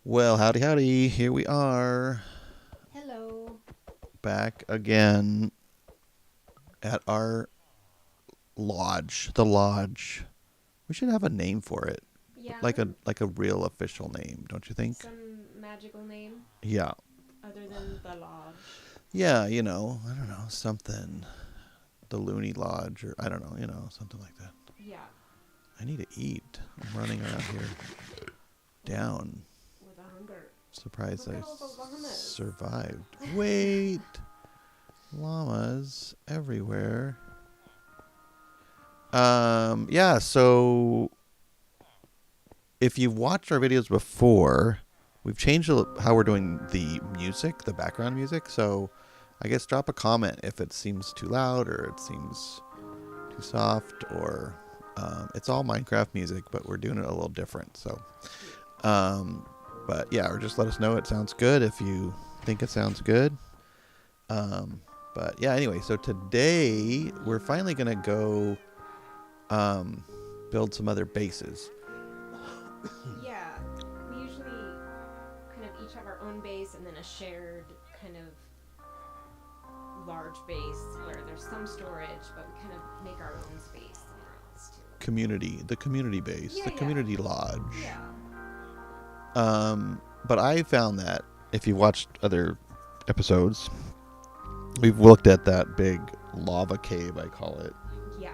Well, howdy, howdy. Here we are, Hello. back again at our lodge. The lodge. We should have a name for it, Yeah, like a real official name, don't you think? some magical name Yeah, other than the lodge. yeah. I don't know, something. The Looney Lodge, or I don't know, something like that. Yeah, I need to eat. I'm running around here down. with a hunger. Surprised Look I at all the llamas. survived. Wait, llamas everywhere. Yeah. So if you've watched our videos before, we've changed how we're doing the music, the background music. So I guess drop a comment if it seems too loud or it seems too soft, or it's all Minecraft music, but we're doing it a little different. So, Sweet. um, but yeah, or just let us know it sounds good if you think it sounds good. Um, but yeah, anyway, so today we're finally gonna go um, build some other bases. Yeah, we usually kind of each have our own base and then a shared kind of large base where there's some storage, but we kind of make our own space somewhere else too. The community base, Yeah, the yeah, community lodge. yeah. But I found that if you've watched other episodes, we've looked at that big lava cave, I call it, Yeah,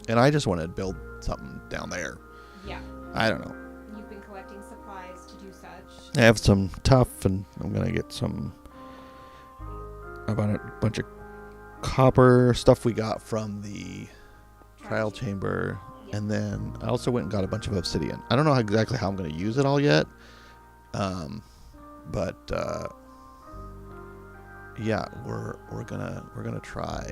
and I just want to build something down there. yeah. I don't know. You've been collecting supplies to do such. I have some tough, and I'm gonna get about a bunch of copper stuff we got from the trial chamber, Yeah. and then I also went and got a bunch of obsidian. I don't know exactly how I'm gonna use it all yet, um, but yeah, we're gonna try.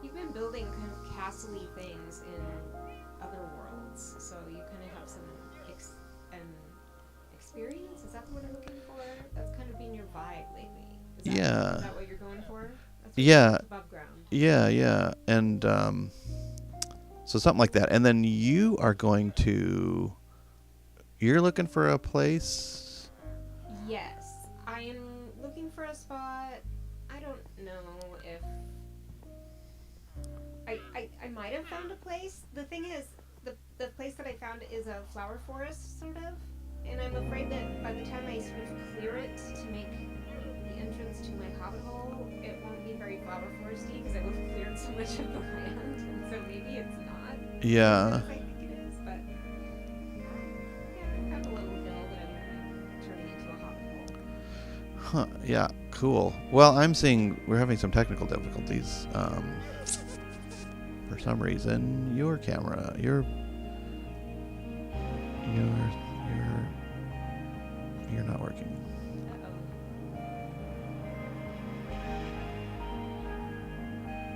You've been building kind of castle-y things in other worlds, so you kind of have some um, experience. Is that the word I'm looking for? That's kind of been your vibe lately. Is Yeah, that what you're going for? That's what you yeah, built above ground. yeah, and so something like that. And then you're looking for a place. Yes, I am looking for a spot. I don't know if I might have found a place. The thing is, the place that I found is a flower forest, sort of. And I'm afraid that by the time I sort of clear it to make the entrance to my hobbit hole, it won't be very flower foresty because I would have cleared so much of the land. And so maybe it's not as good Yeah. as I think it is. But yeah, I found a little hill that I'm turning into a hobbit hole. Huh. Yeah. Cool. Well, I'm seeing we're having some technical difficulties. For some reason, your camera, your you're not working. Uh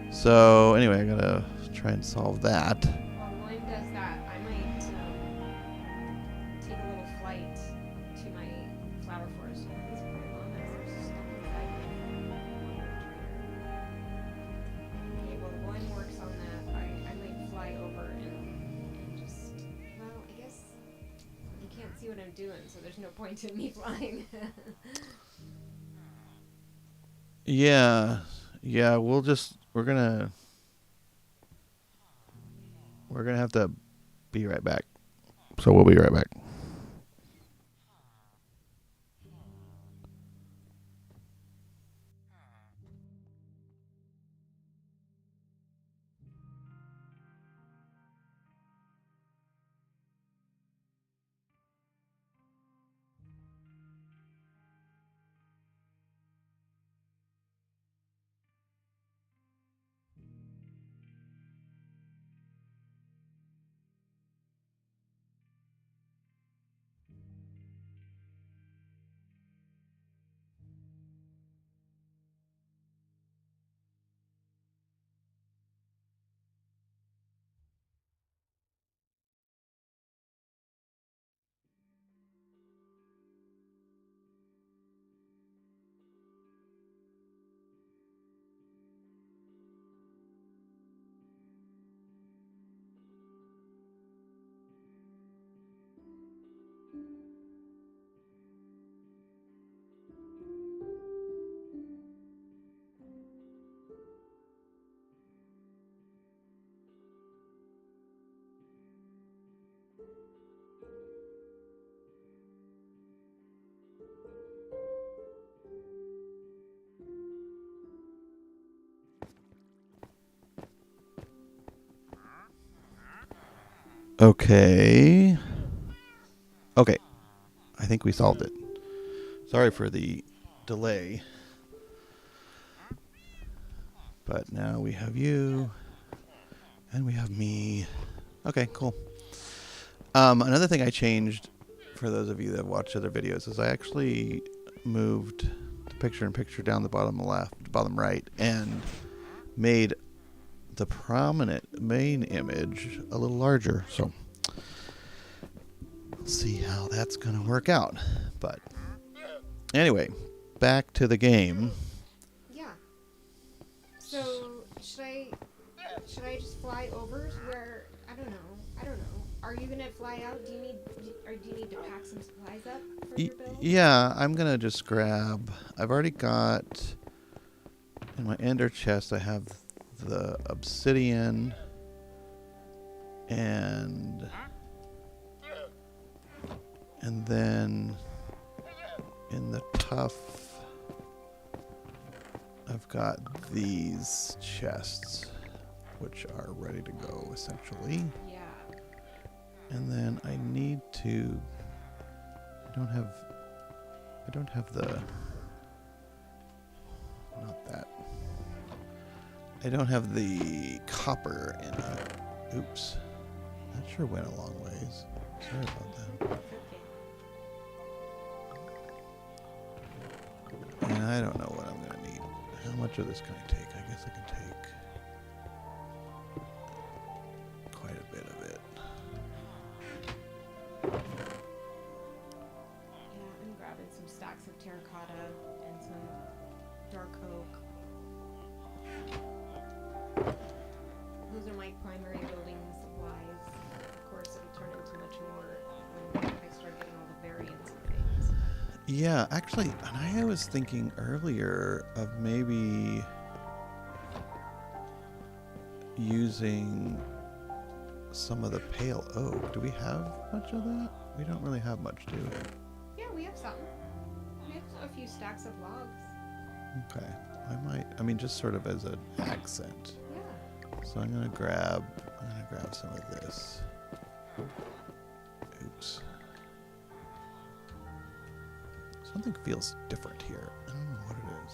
oh. So anyway, I gotta try and solve that. While William does that, I might take a little flight to my flower forest. Oh, these poor llamas are stuck inside my trainer. Okay, well, William works on that. I might fly over and just. Well, I guess you can't see what I'm doing, so there's no point in me flying. Yeah. Yeah. We're gonna have to be right back. So we'll be right back. Okay. Okay. I think we solved it. Sorry for the delay. But now we have you. And we have me. Okay, cool. Another thing I changed, for those of you that have watched other videos, is I actually moved the picture-in-picture down the bottom left, bottom right, and made the prominent main image a little larger. So let's see how that's going to work out. But anyway, back to the game. Yeah. So should I just fly over where I don't know. Are you gonna fly out? Do you need to pack some supplies up for your build? Yeah, I'm going to just grab. I've already got in my ender chest. I have the obsidian and then in the tough I've got these chests which are ready to go essentially. Yeah. And then I need to I don't have the not that. I don't have the copper in it. Oops. That sure went a long ways. Sorry about that. And I don't know what I'm going to need. How much of this can I take? I guess I can take quite a bit of it. Yeah, I'm grabbing some stacks of terracotta and some dark oak. Those are my primary building supplies. Of course, it'll turn into much more when I start getting all the variants of things. Yeah, actually, and I was thinking earlier of maybe using some of the pale oak. Do we have much of that? We don't really have much, do we? Yeah, we have some. We have a few stacks of logs. Okay. I mean, just sort of as an accent. Yeah. So I'm gonna grab some of this. Oops. Something feels different here. I don't know what it is.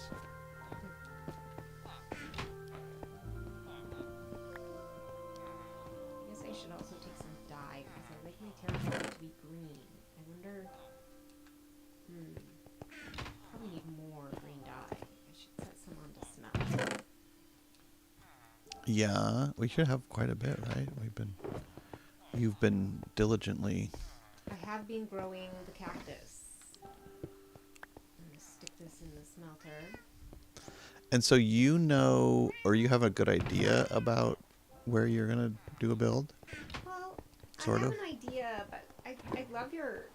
I guess I should also take some dye because I like my terracotta to be green. I wonder. Probably need more green dye. I should set some on to smell. Yeah, we should have quite a bit, right? You've been diligently. I have been growing the cactus. I'm gonna stick this in the smelter. And so or you have a good idea about where you're gonna do a build? Well, Sort I of. have an idea, but I love your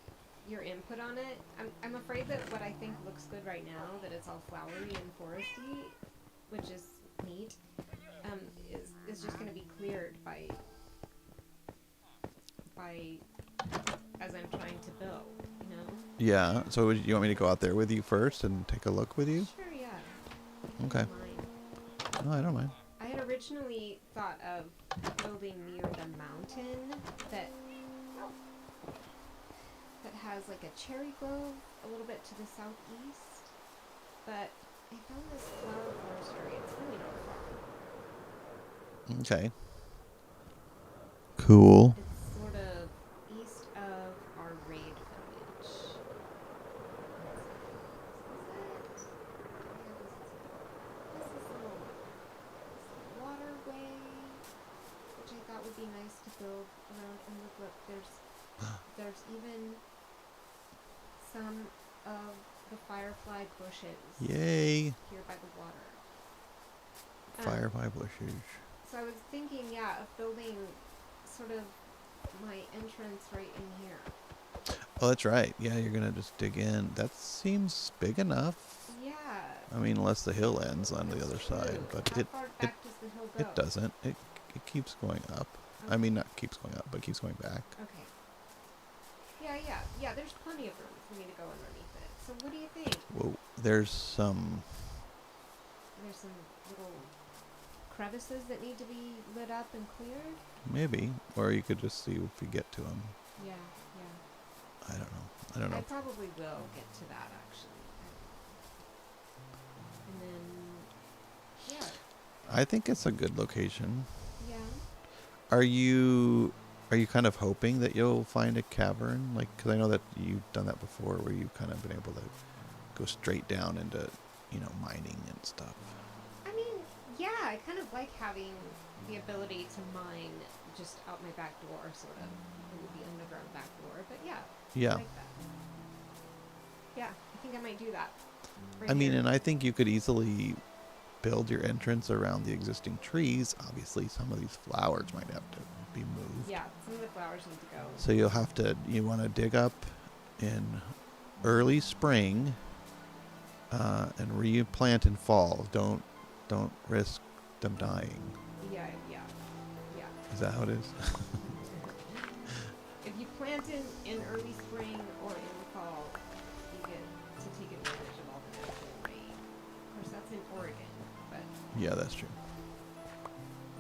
input on it. I'm afraid that what I think looks good right now, that it's all flowery and foresty, which is neat, is just going to be cleared by as I'm trying to build, you know? Yeah. So you want me to go out there with you first and take a look with you? Sure, yeah. Okay. No, I don't mind. I had originally thought of building near the mountain that has like a cherry grove a little bit to the southeast, but I found this flower forest area. It's really not far. Okay. Cool. It's sort of east of our raid village. This is little waterway, which I thought would be nice to build around. And look, there's even some of the firefly bushes. Yay. Here by the water. Firefly bushes. So I was thinking, yeah, of building sort of my entrance right in here. Oh, that's right. Yeah, you're gonna just dig in. That seems big enough. Yeah. I mean, unless the hill ends on the other side, but How far back does the hill go? it doesn't. It keeps going up. Okay. I mean, not keeps going up, but keeps going back. Okay. Yeah. There's plenty of room for me to go underneath it. So what do you think? Whoa, there's some little crevices that need to be lit up and cleared? Maybe. Or you could just see if you get to them. Yeah, yeah. I don't know. I don't know. I probably will get to that, actually. And then, yeah. I think it's a good location. Yeah. Are you kind of hoping that you'll find a cavern? Like, because I know that you've done that before, where you've kind of been able to go straight down into, mining and stuff. I mean, yeah, I kind of like having the ability to mine just out my back door, sort of. It would be underground back door, but yeah. Yeah. I like that. Yeah, I think I might do that. I mean, and I think you could easily build your entrance around the existing trees. Obviously, some of these flowers might have to be moved. Yeah, some of the flowers need to go. So you want to dig up in early spring and replant in fall. Don't risk them dying. Yeah. Is that how it is? If you plant in early spring or in fall, you get to take advantage of all the natural rain. Of course, that's in Oregon, but Yeah, that's true.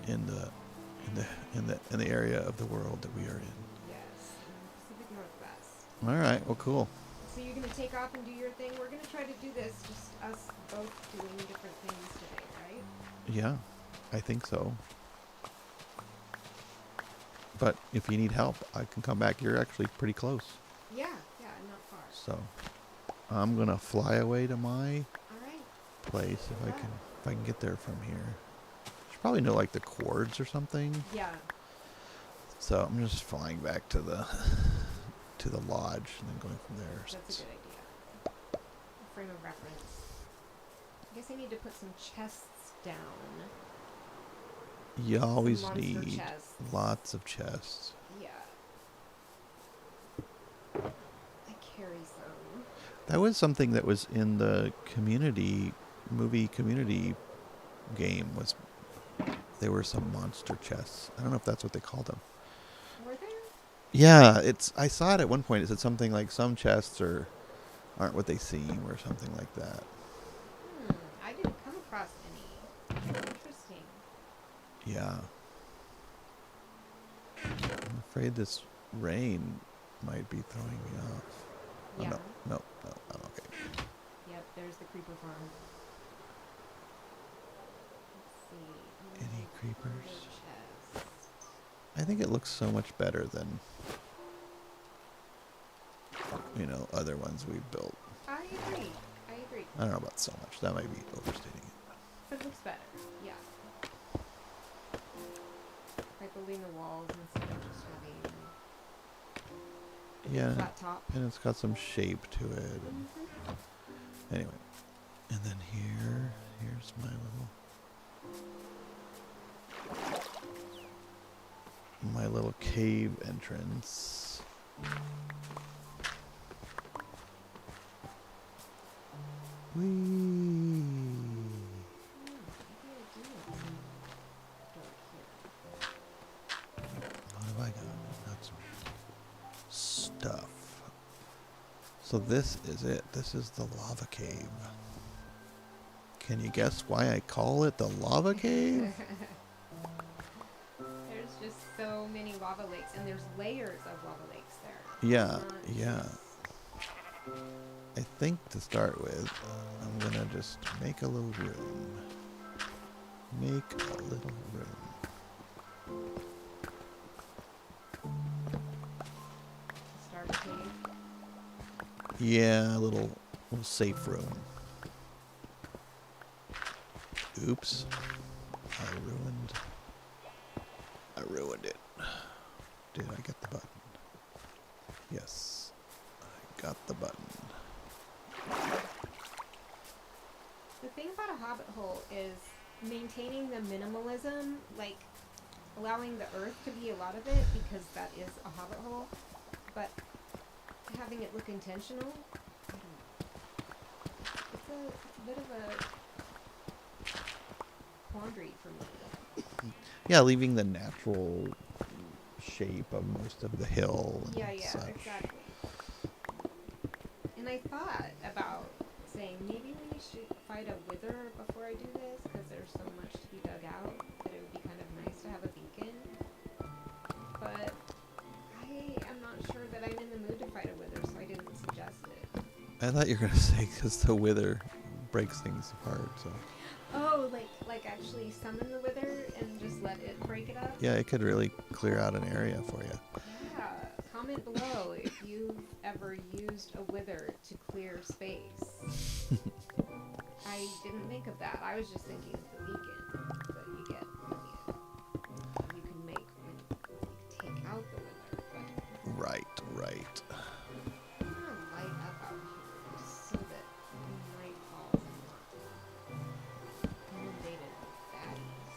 In the area of the world that we are in. yes, in the Pacific Northwest. All right. Well, cool. So you're gonna take off and do your thing. We're gonna try to do this, just us both doing different things today, right? Yeah, I think so. But if you need help, I can come back. You're actually pretty close. Yeah, not far. So I'm gonna fly away to my All right. place if I can get there from here. Should probably know like the chords or something. Yeah. So I'm just flying back to the lodge and then going from there. That's a good idea. A frame of reference. I guess I need to put some chests down. You always Some monster need chests. lots of chests. Yeah. I carry some. That was something that was in the movie community game. There were some monster chests. I don't know if that's what they called them. Were there? Yeah, I saw it at one point. It said something like some chests aren't what they seem or something like that. I didn't come across any. Interesting. Yeah. I'm afraid this rain might be throwing me off. Yeah. Oh, no, I'm okay. Yep, there's the creeper farm. Let's see. Any creepers? Chest. I think it looks so much better than, other ones we've built. I agree. I don't know about so much. That might be overstating it. It looks better. Yeah. By building the walls instead of just having Yeah, flat top. and it's got some shape to it. And anyway, and then here's my little cave entrance. Whee! What have I got? Got some stuff. So this is it. This is the lava cave. Can you guess why I call it the lava cave? There's just so many lava lakes, and there's layers of lava lakes there. Yeah, Not yeah. just- I think to start with, I'm gonna just make a little room. Make a little room. Start cave. Yeah, a little safe room. Oops. I ruined it. Did I get the button? Yes. I got the button. The thing about a hobbit hole is maintaining the minimalism, like allowing the earth to be a lot of it because that is a hobbit hole, but having it look intentional. I don't know. It's a bit of a quandary for me. Yeah, leaving the natural shape of most of the hill and Yeah, such. exactly. And I thought about saying maybe we should fight a wither before I do this because there's so much to be dug out that it would be kind of nice to have a beacon. But I am not sure that I'm in the mood to fight a wither, so I didn't suggest it. I thought you were gonna say because the wither breaks things apart. So Oh, like actually summon the wither and just let it break it up? yeah, it could really clear out an area for you. Yeah. Comment below if you've ever used a wither to clear space. I didn't think of that. I was just thinking of the beacon that you get when you can make when you take out the wither. But Right. I'm gonna light up out here just so that when night falls I'm not inundated with baddies.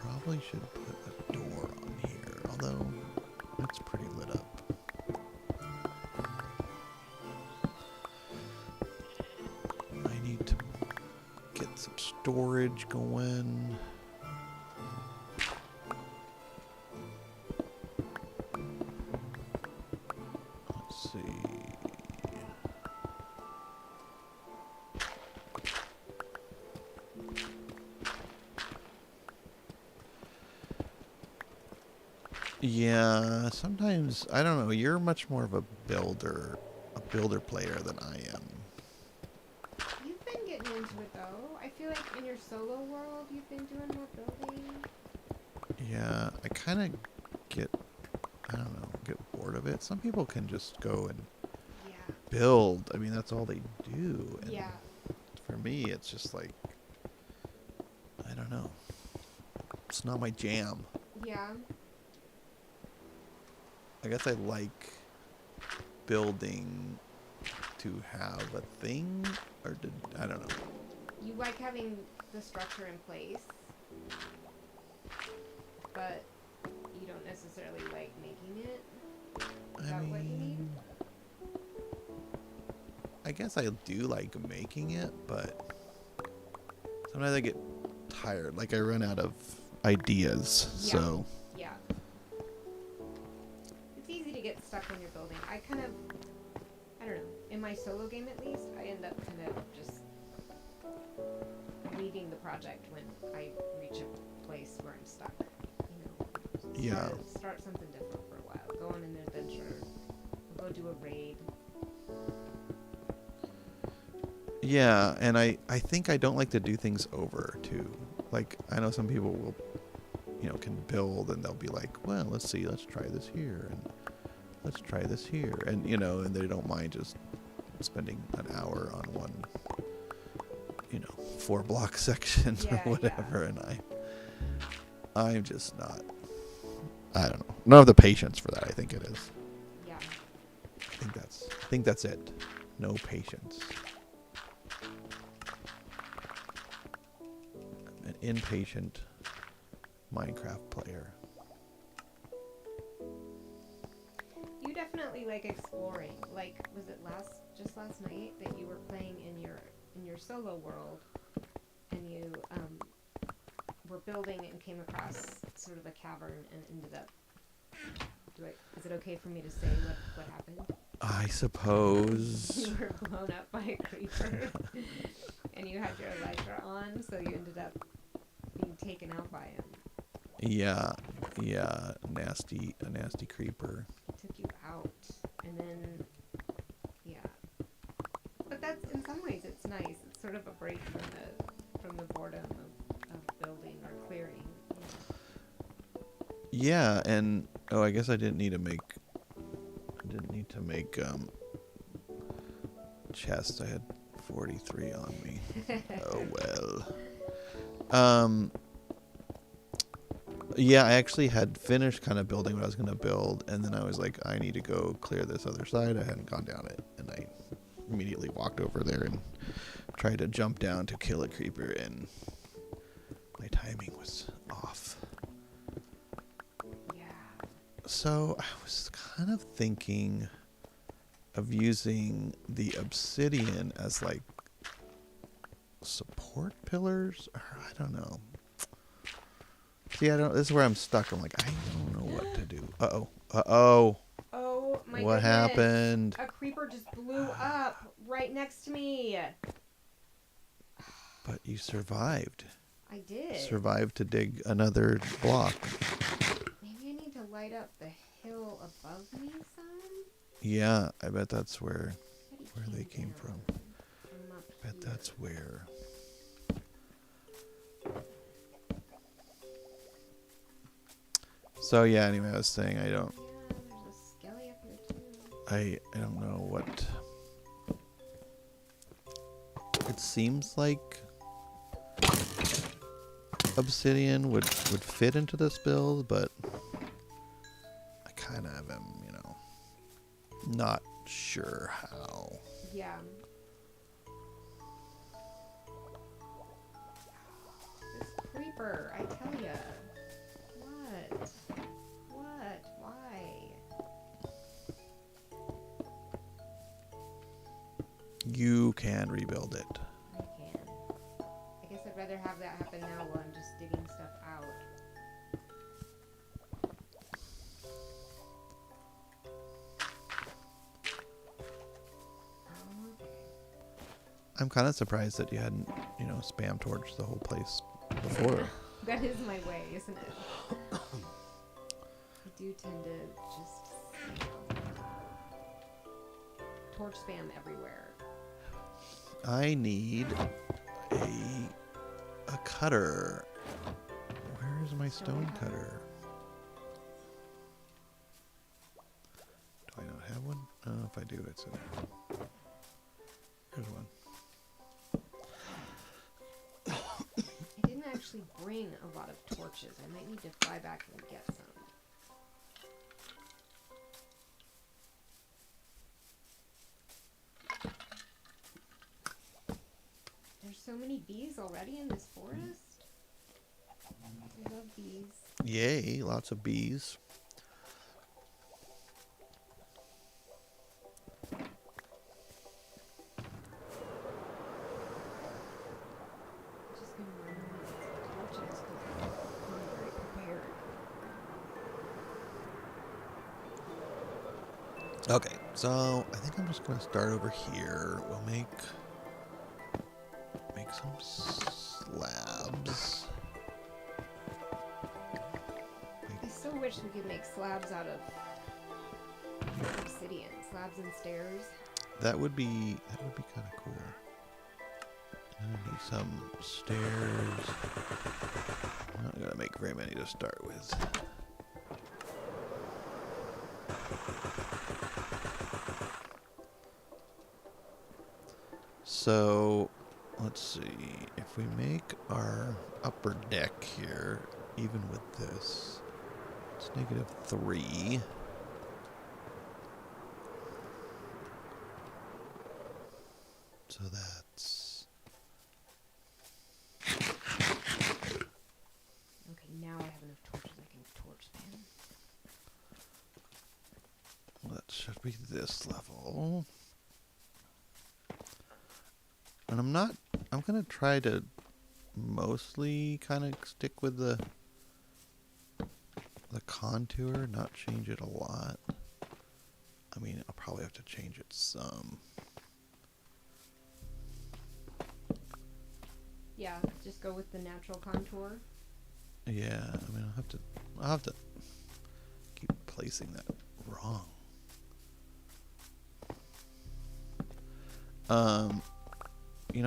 Probably should put a door on here, although it's pretty lit up. I need to get some storage going. Let's see. Yeah, sometimes I don't know. You're much more of a builder player than I am. You've been getting into it though. I feel like in your solo world you've been doing more building. Yeah, I kind of get, I don't know, get bored of it. Some people can just go and Yeah. build. I mean, that's all they do. And Yeah. for me, it's just like, I don't know. It's not my jam. Yeah. I guess I like building to have a thing, or I don't know. You like having the structure in place, but you don't necessarily like making it. Is that what you mean? I guess I do like making it, but sometimes I get tired. Like I run out of ideas. Yeah. So Yeah. It's easy to get stuck when you're building. I don't know. In my solo game at least, I end up kind of just leaving the project when I reach a place where I'm stuck. You know, start something different for a while. Go on an adventure. Go do a raid. yeah, and I think I don't like to do things over too. Like I know some people will, can build and they'll be like, well, let's try this here and let's try this here, and and they don't mind just spending an hour on one, 4-block section Yeah, or whatever, yeah. and I'm just not. I don't know. Not have the patience for that. I think it is. Yeah. I think that's it. No patience. I'm an impatient Minecraft player. You definitely like exploring. Like, was it just last night that you were playing in your solo world, and you were building and came across sort of a cavern and ended up. Is it okay for me to say what happened? I suppose. You were blown up by a creeper, and you had your elytra on, so you ended up being taken out by him. Yeah, a nasty creeper. Took you out, and then but that's in some ways it's nice. It's sort of a break from the boredom of building or clearing. Yeah, and I guess I didn't need to make chests. I had 43 on me. Oh well. Yeah, I actually had finished kind of building what I was going to build, and then I was like, I need to go clear this other side. I hadn't gone down it, and I immediately walked over there and tried to jump down to kill a creeper, and my timing was off. Yeah. So I was kind of thinking of using the obsidian as like support pillars? Or, I don't know. See, I don't. This is where I'm stuck. I'm like, I don't know what to do. Uh-oh. Uh-oh. Oh my What goodness. happened? A creeper just blew up right next to me. But you survived. I did. Survived to dig another block. Maybe I need to light up the hill above me some? Yeah, I bet that's where they came from. I bet that's where. So yeah, anyway, I was saying I don't. Yeah, there's a skelly up here too. I don't know what. It seems like obsidian would fit into this build, but I kind of am, not sure how. Yeah. This creeper, I tell ya. What? Why? You can rebuild it. I can. I guess I'd rather have that happen now while I'm just digging stuff out. Okay. I'm kind of surprised that you hadn't, spam torch the whole place before. That is my way, isn't it? I do tend to just torch spam everywhere. I need a cutter. Where is my stone cutter? Do I not have one? Oh, if I do, it's in there. Here's one. I didn't actually bring a lot of torches. I might need to fly back and get some. There's so many bees already in this forest. I love bees. Yay, lots of bees. Just gonna run and get some torches because I'm very prepared. Okay, so I think I'm just going to start over here. We'll make some slabs. I so wish we could make slabs out of obsidian. Slabs and stairs. That would be kind of cool. I need some stairs. I'm not gonna make very many to start with. So let's see, if we make our upper deck here, even with this, it's -3. So that's... Okay, now I have enough torches I can torch spam. That should be this level. And I'm gonna try to mostly kind of stick with the contour, not change it a lot. I mean, I'll probably have to change it some. Yeah, just go with the natural contour. Yeah, I mean, I'll have to keep placing that wrong.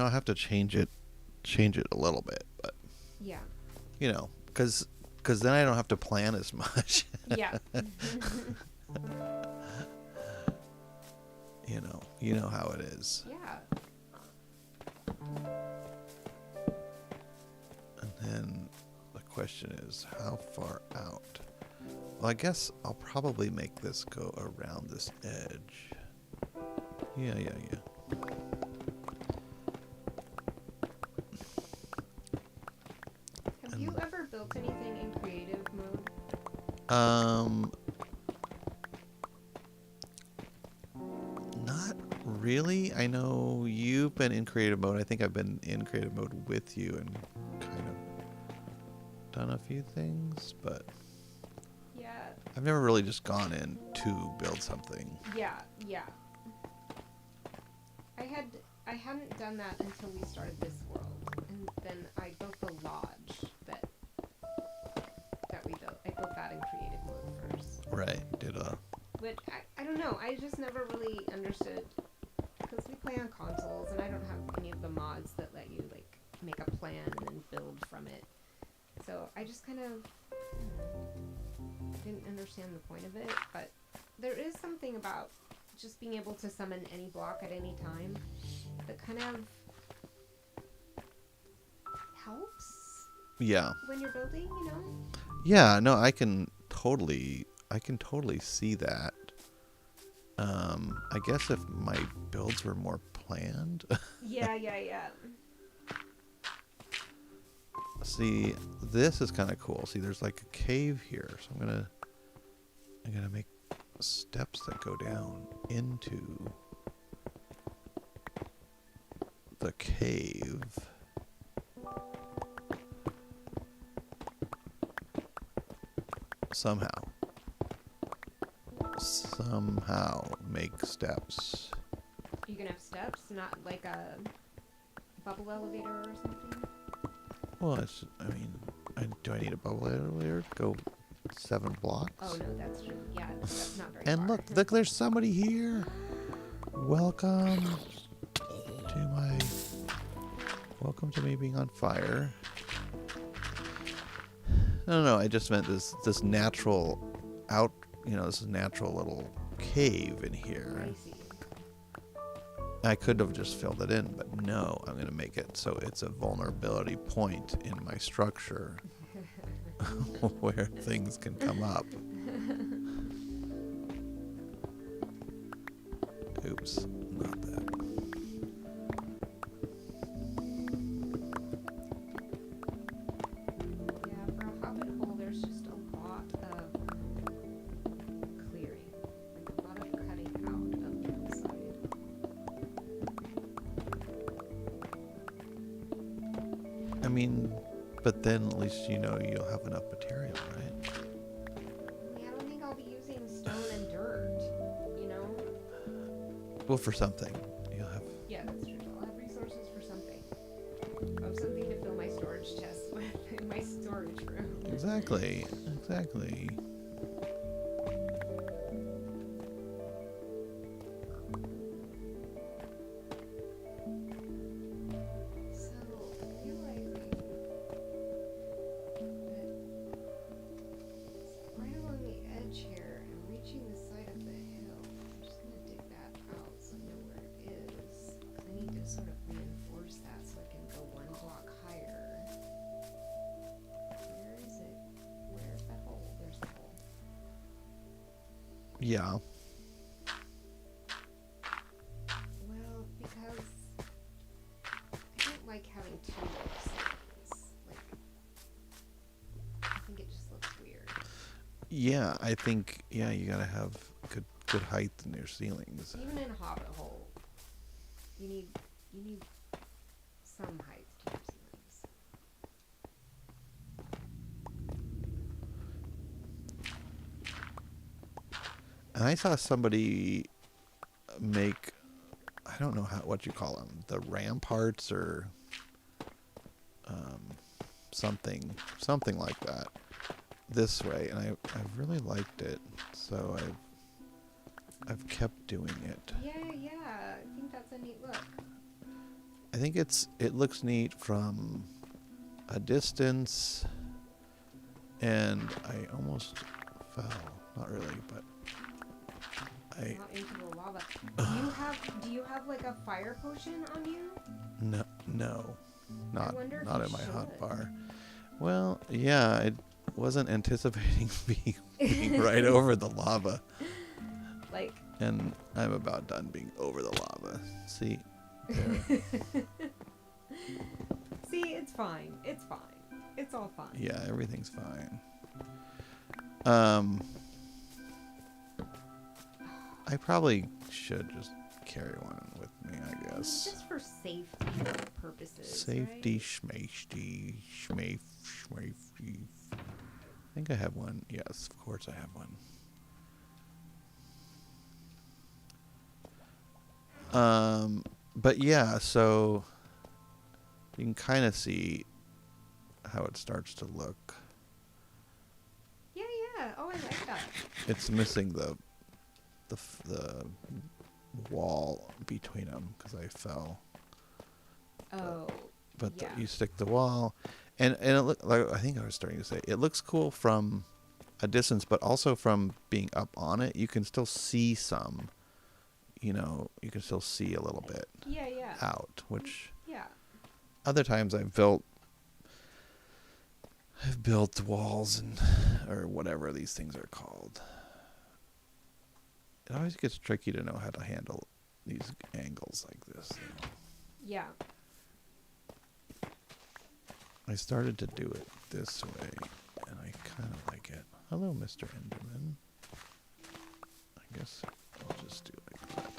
I have to change it a little bit, but Yeah. because then I don't have to plan as much. Yeah. You know how it is. Yeah. And then the question is, how far out? Well, I guess I'll probably make this go around this edge. Yeah. Have you ever built anything in creative mode? Not really. I know you've been in creative mode. I think I've been in creative mode with you and kind of done a few things, but Yeah. I've never really just gone in to build something. Yeah. I hadn't done that until we started this world, and then I built the lodge that we built. I built that in creative mode first. Right. But I don't know. I just never really understood, because we play on consoles, and I don't have any of the mods that let you like make a plan and then build from it. So I just kind of didn't understand the point of it. But there is something about just being able to summon any block at any time that kind of helps. Yeah. When you're building, you know. Yeah. No, I can totally see that. I guess if my builds were more planned. Yeah. See, this is kind of cool. See, there's like a cave here, so I'm gonna make steps that go down into the cave. Somehow make steps. You can have steps, not like a bubble elevator or something. Well, do I need a bubble elevator to go 7 blocks? Oh no, that's true. Yeah, that's not very And far. look, there's somebody here. Welcome to me being on fire. No, I just meant this natural this natural little cave in here. I see. I could have just filled it in, but no, I'm going to make it so it's a vulnerability point in my structure where things can come up. Oops, not that. Yeah, for a hobbit hole, there's just a lot of clearing, like a lot of cutting out of the hillside. I mean, but then at least you'll have enough material, right? Yeah, I don't think I'll be using stone and dirt, you know? Well, for something. You'll have... Yeah, that's true. I'll have resources for something. I'll have something to fill my storage chest with in my storage room. Exactly. So, I feel like right along the edge here, I'm reaching the side of the hill. I'm just gonna dig that out so I know where it is. I need to sort of reinforce that so I can go 1 block higher. Where is it? Where's that hole? There's the hole. Yeah. Well, because I don't like having 2 ceilings. Like, I think it just looks weird. Yeah, I think you gotta have good height in your ceilings. Even in a hobbit hole, you need some height to your ceilings. And I saw somebody make, I don't know what you call them, the ramparts or something like that, this way, and I really liked it, so I've kept doing it. Yeah, I think that's a neat look. I think it looks neat from a distance, and I almost fell. Not really, but Not into the lava. Do you have like a fire potion on you? No, not wonder if not you in my hot should. bar. Well, yeah, I wasn't anticipating being right over the lava, Like. and I'm about done being over the lava. See, there. See, it's fine. It's fine. It's all fine. Yeah, everything's fine. I probably should just carry one with me, I guess. Just for safety purposes. Safety, right? schmafety, schmafety. I think I have one. Yes, of course I have one. But yeah, so you can kind of see how it starts to look. Yeah. Oh, I like that. It's missing the wall between them because I fell. Oh. But yeah. you stick the wall, and it look like, I think I was starting to say, it looks cool from a distance, but also from being up on it, you can still see some. You know, you can still see a little bit Yeah. out, which Yeah. other times I've built walls and or whatever these things are called. It always gets tricky to know how to handle these angles like this. Yeah. I started to do it this way, and I kind of like it. Hello, Mr. Enderman. I guess I'll just do like that.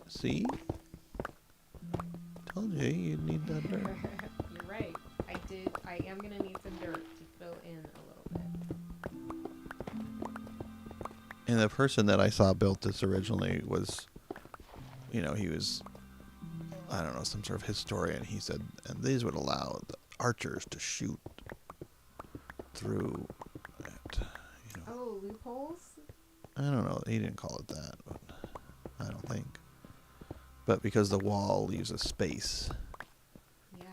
See? Told you you'd need that dirt. You're right. I am gonna need some dirt to fill in a little bit. And the person that I saw built this originally was, you know, he was, I don't know, some sort of historian. He said, and these would allow the archers to shoot through it. You know. Oh, loopholes? I don't know. He didn't call it that, but I don't think. But because the wall leaves a space. Yeah.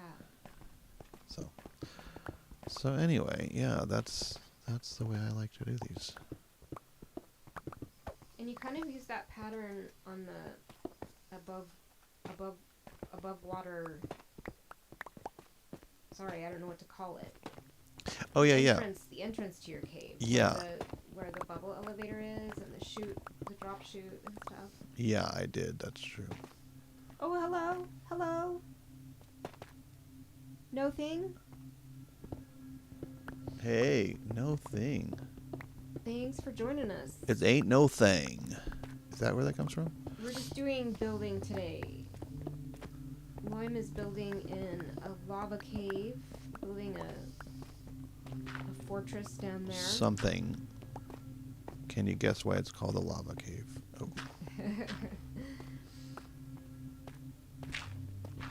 So anyway, yeah, that's the way I like to do these. And you kind of use that pattern on the above water. Sorry, I don't know what to call it. Oh yeah, The entrance to your cave. Yeah. Where the bubble elevator is and the drop chute and stuff. Yeah, I did. That's true. Oh, hello. No thing. Hey, no thing. Thanks for joining us. It ain't no thing. Is that where that comes from? We're just doing building today. Loim is building in a lava cave, building a fortress down there. Something. Can you guess why it's called a lava cave? Oh.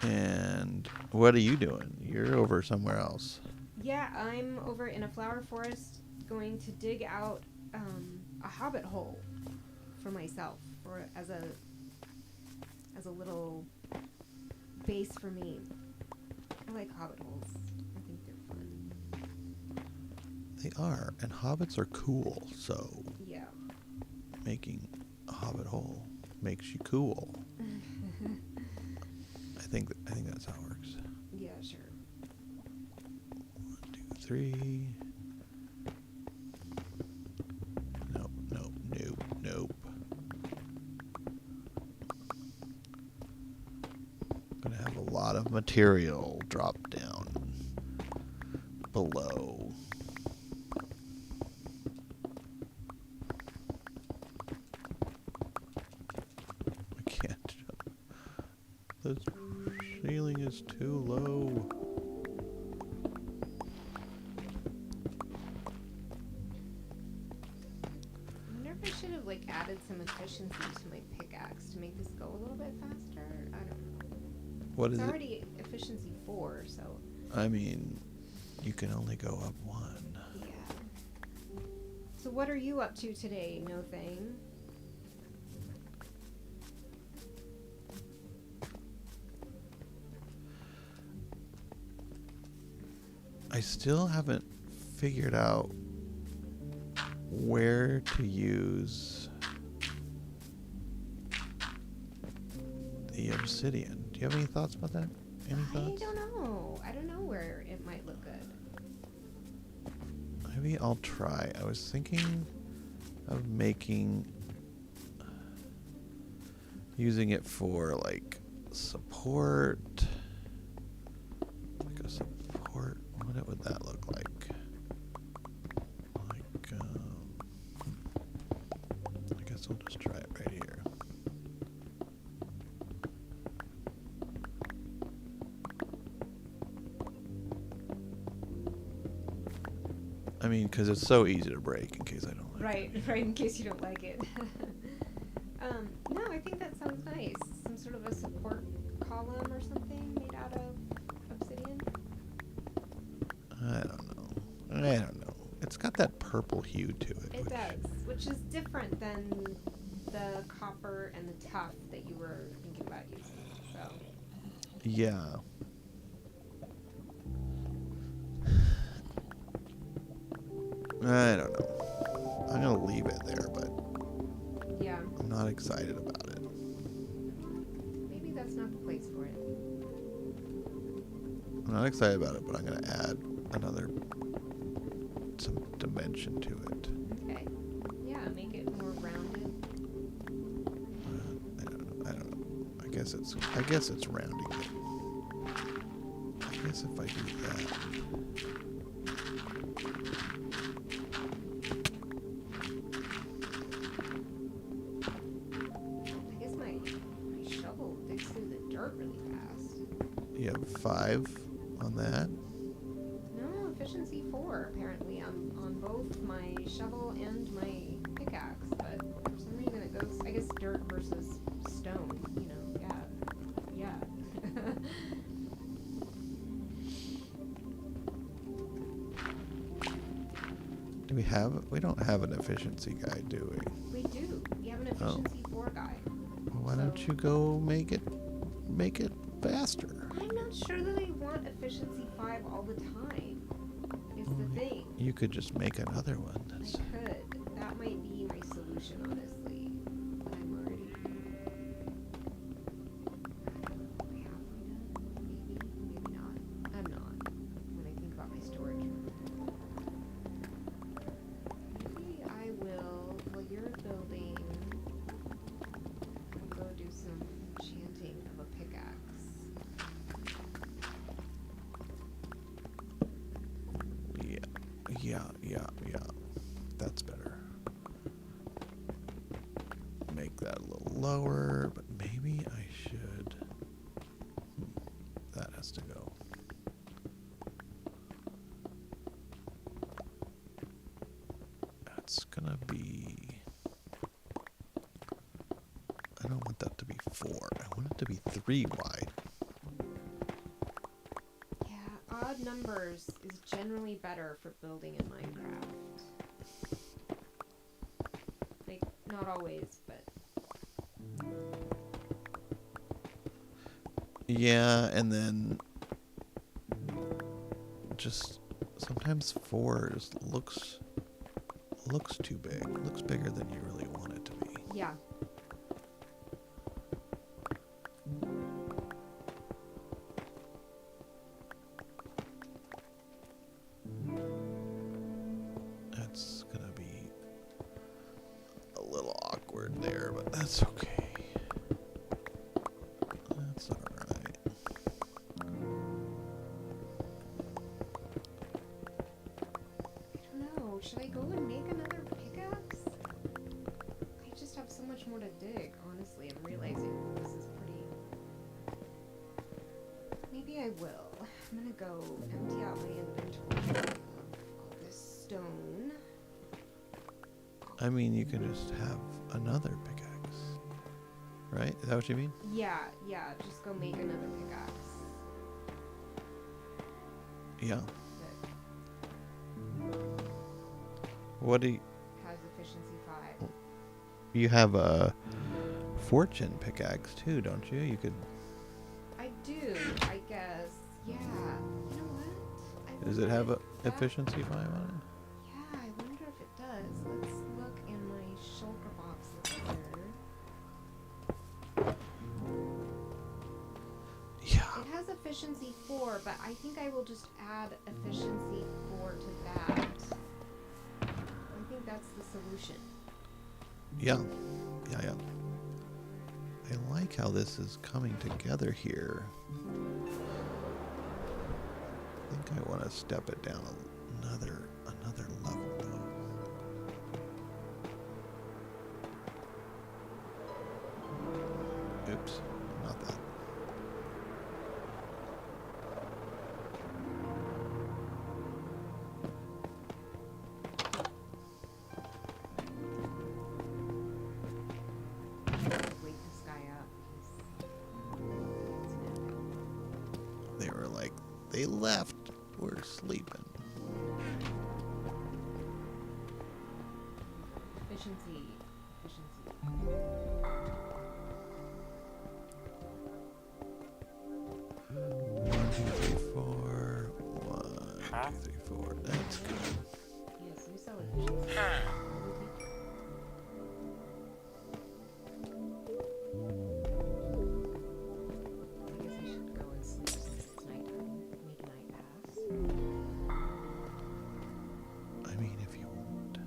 And what are you doing? You're over somewhere else. Yeah, I'm over in a flower forest going to dig out a hobbit hole for myself, as a little base for me. I like hobbit holes. I think they're fun. They are, and hobbits are cool, so Yeah. making a hobbit hole makes you cool. I think that's how it works. Yeah, sure. 1, 2, 3. Nope. Gonna have a lot of material drop down below. I can't jump. The ceiling is too low. I should have added some efficiency to my pickaxe to make this go a little bit faster. I don't know. What is it? It's already efficiency 4, so. I mean, you can only go up 1. Yeah. So what are you up to today, No Thing? I still haven't figured out where to use the obsidian. Do you have any thoughts about that? Any thoughts? I don't know where it might look good. Maybe I'll try. I was thinking of using it for like support. Like a support. What would that look like? Like, I guess we'll just try it right here. I mean, because it's so easy to break in case I don't like it. Right, in case you don't like it. No, I think that sounds nice. Some sort of a support column or something made out of obsidian. I don't know. It's got that purple hue to it. It does, which is different than the copper and the tuff that you were thinking about using. So. Yeah. I don't know. I'm gonna leave it there, but yeah, I'm not excited about it. Maybe that's not the place for it. I'm not excited about it, but I'm gonna add some dimension to it. Okay. Yeah, make it more rounded. I don't know. I guess it's rounding it. I guess if I do that. You have 5 on that? No, efficiency 4 apparently on both my shovel and my pickaxe, but for some reason it goes, I guess dirt versus stone, you know, yeah. We don't have an efficiency guide, do we? We do. We have an efficiency 4 guide. Well, why don't you go make it faster? I'm not sure that I want efficiency 5 all the time. Is the thing. You could just make another one. I could. That might be my solution, honestly. But I'm already. Maybe not. I'm not. When I think about my storage room. Maybe I will, while you're building, I'll go do some enchanting of a pickaxe. Yeah. That's better. Make that a little lower, but maybe I should. That has to go. That's gonna be. I don't want that to be 4. I want it to be 3 wide. Odd numbers is generally better for building in Minecraft. Like, not always, but... Yeah, and then... just... sometimes 4 just looks too big. Looks bigger than you really want it to be. Yeah. That's gonna be a little awkward there, but that's okay. That's alright. I don't know. Should I go and make another pickaxe? I just have so much more to dig, honestly. I'm realizing this is pretty... Maybe I will. I'm gonna go empty out my inventory of all this stone. I mean, you can just have another pickaxe. Right? Is that what you mean? Yeah, just go make another pickaxe. Yeah. That What do you... has efficiency 5. You have a fortune pickaxe too, don't you? You could... I do, I guess. Yeah. You know what? Does it have a efficiency 5 on Yeah, I wonder if it does. Let's look in my shulker boxes here. it? Yeah. It has efficiency 4, but I think I will just add efficiency 4 to that. that's the solution. Yeah. Yeah. I like how this is coming together here. I think I want to step it down another level though. Oops, not that. Wake this guy up. They were like, they left. We're sleeping. Efficiency. 1, 2, 3, 4. 1, 2, 3, 4. That's good. Yes, you sell efficiency. I guess I should go and sleep since it's nighttime. Make night pass. I mean, if you want.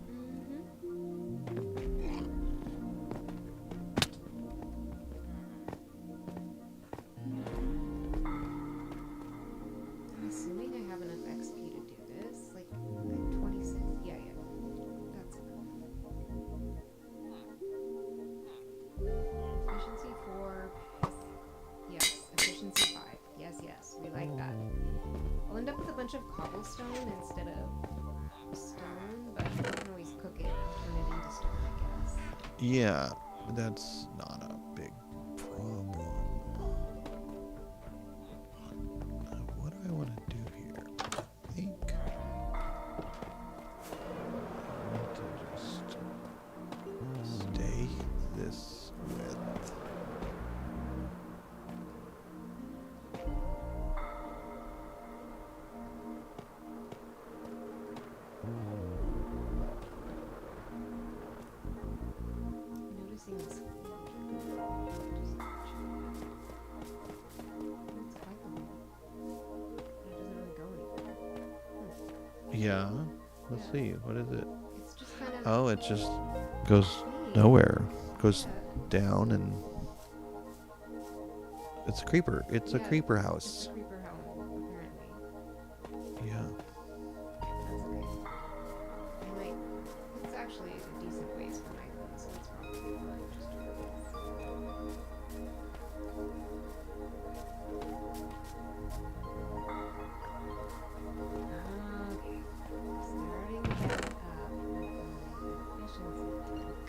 I'm assuming I have enough XP to do this. Like 26? Yeah. That's enough. Efficiency 4. Yes. Efficiency 5. Yes. We like that. I'll end up with a bunch of cobblestone instead of stone, but I can always cook it and turn it into stone, I guess. Yeah, that's not a big problem. What do I want to do here? I think I want to just stay this width. Noticing this. Just it's quite the hole. But it doesn't really go anywhere. Yeah, let's see. What is it? It's just kind of. Oh, it just goes nowhere. Goes down and it's a creeper. It's a creeper It's house. a creeper home, apparently. Yeah. That's okay. I might. It's actually a decent ways from my home, so it's probably fine just to do this. Okay. Starting that up with my efficiency tank.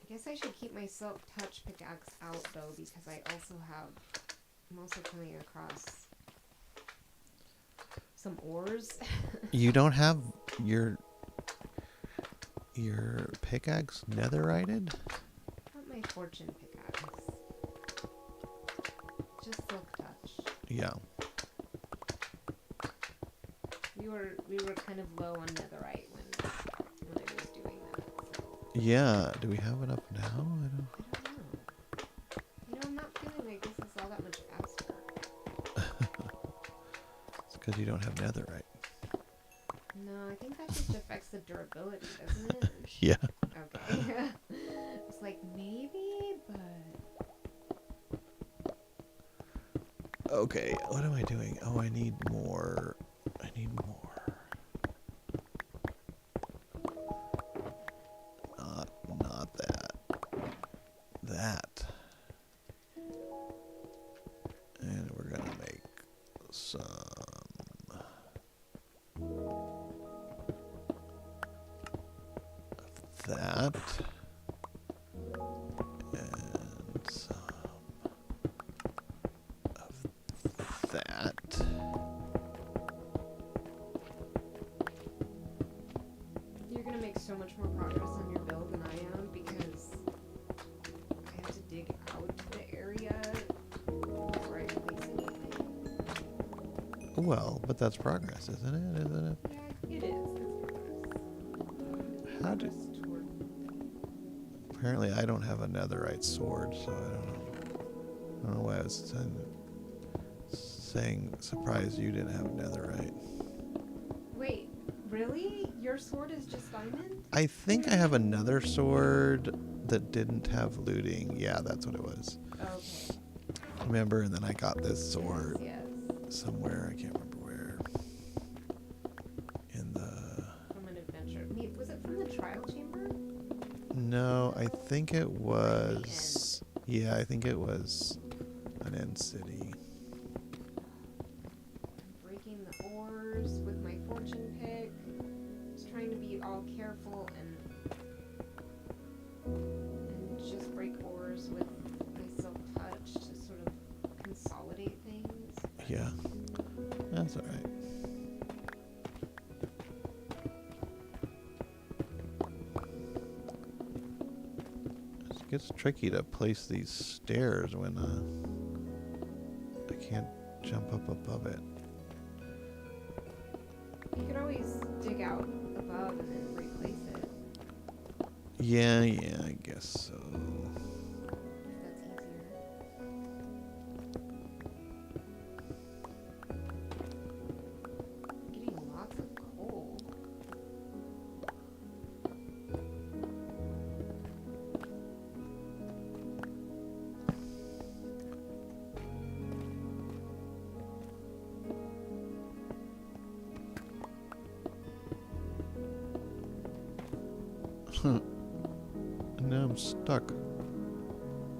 I guess I should keep my silk touch pickaxe out though, because I'm also coming across some ores. You don't have your pickaxe netherrited? Not my fortune pickaxe. Just silk touch. Yeah. We were kind of low on netherite when I was doing that. So. Yeah. Do we have enough now? I don't. I don't know. I'm not feeling like this is all that much faster. It's because you don't have netherite. No, I think that just affects the durability, doesn't it? Yeah. Okay. It's like maybe, but Okay. What am I doing? Oh, I need more. Not that. That. And we're gonna make some of that. And some of that. you're gonna make so much more progress on your build than I am because I have to dig out the area before I place anything. Well, but that's progress, isn't it? Isn't it? Yeah, it is. That's progress. How do Progress toward Apparently I don't have a netherite sword, so I don't know. I don't know why I was saying surprised you didn't have netherite. Wait, really? Your sword is just diamond? I think I have another sword that didn't have looting. Yeah, that's what it was. Okay. Remember, and then I got this sword Yes. somewhere. I can't remember where. In the... From an adventure. Wait, was it from the trial chamber? No, I think it was... Yeah, I think it was an end city. I'm breaking the ores with my fortune pick. Just trying to be all careful and just break ores with my silk touch to sort of consolidate things. Yeah, that's all right. It gets tricky to place these stairs when I can't jump up above it. You could always dig out above and then replace it. Yeah, I guess so. If that's easier. Getting lots of coal. And now I'm stuck.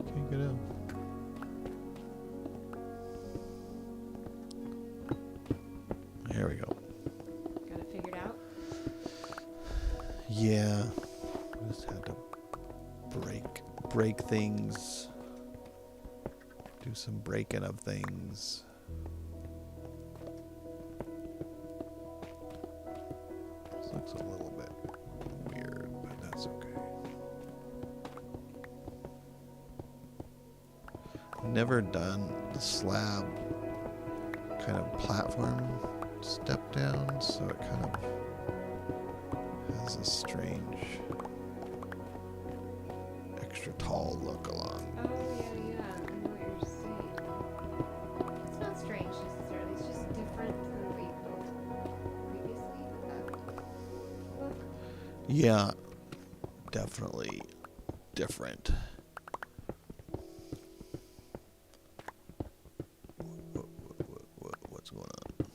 Can't get out. There we go. Got it figured out? Yeah. I just had to break things. Do some breaking of things. This looks a little bit weird, but that's okay. Never done the slab kind of platform step down, so it kind of has a strange extra tall look along. Oh, yeah. I know what you're saying. It's not strange necessarily. It's just different than the way you built previously. Look. Yeah, definitely different. What's going on?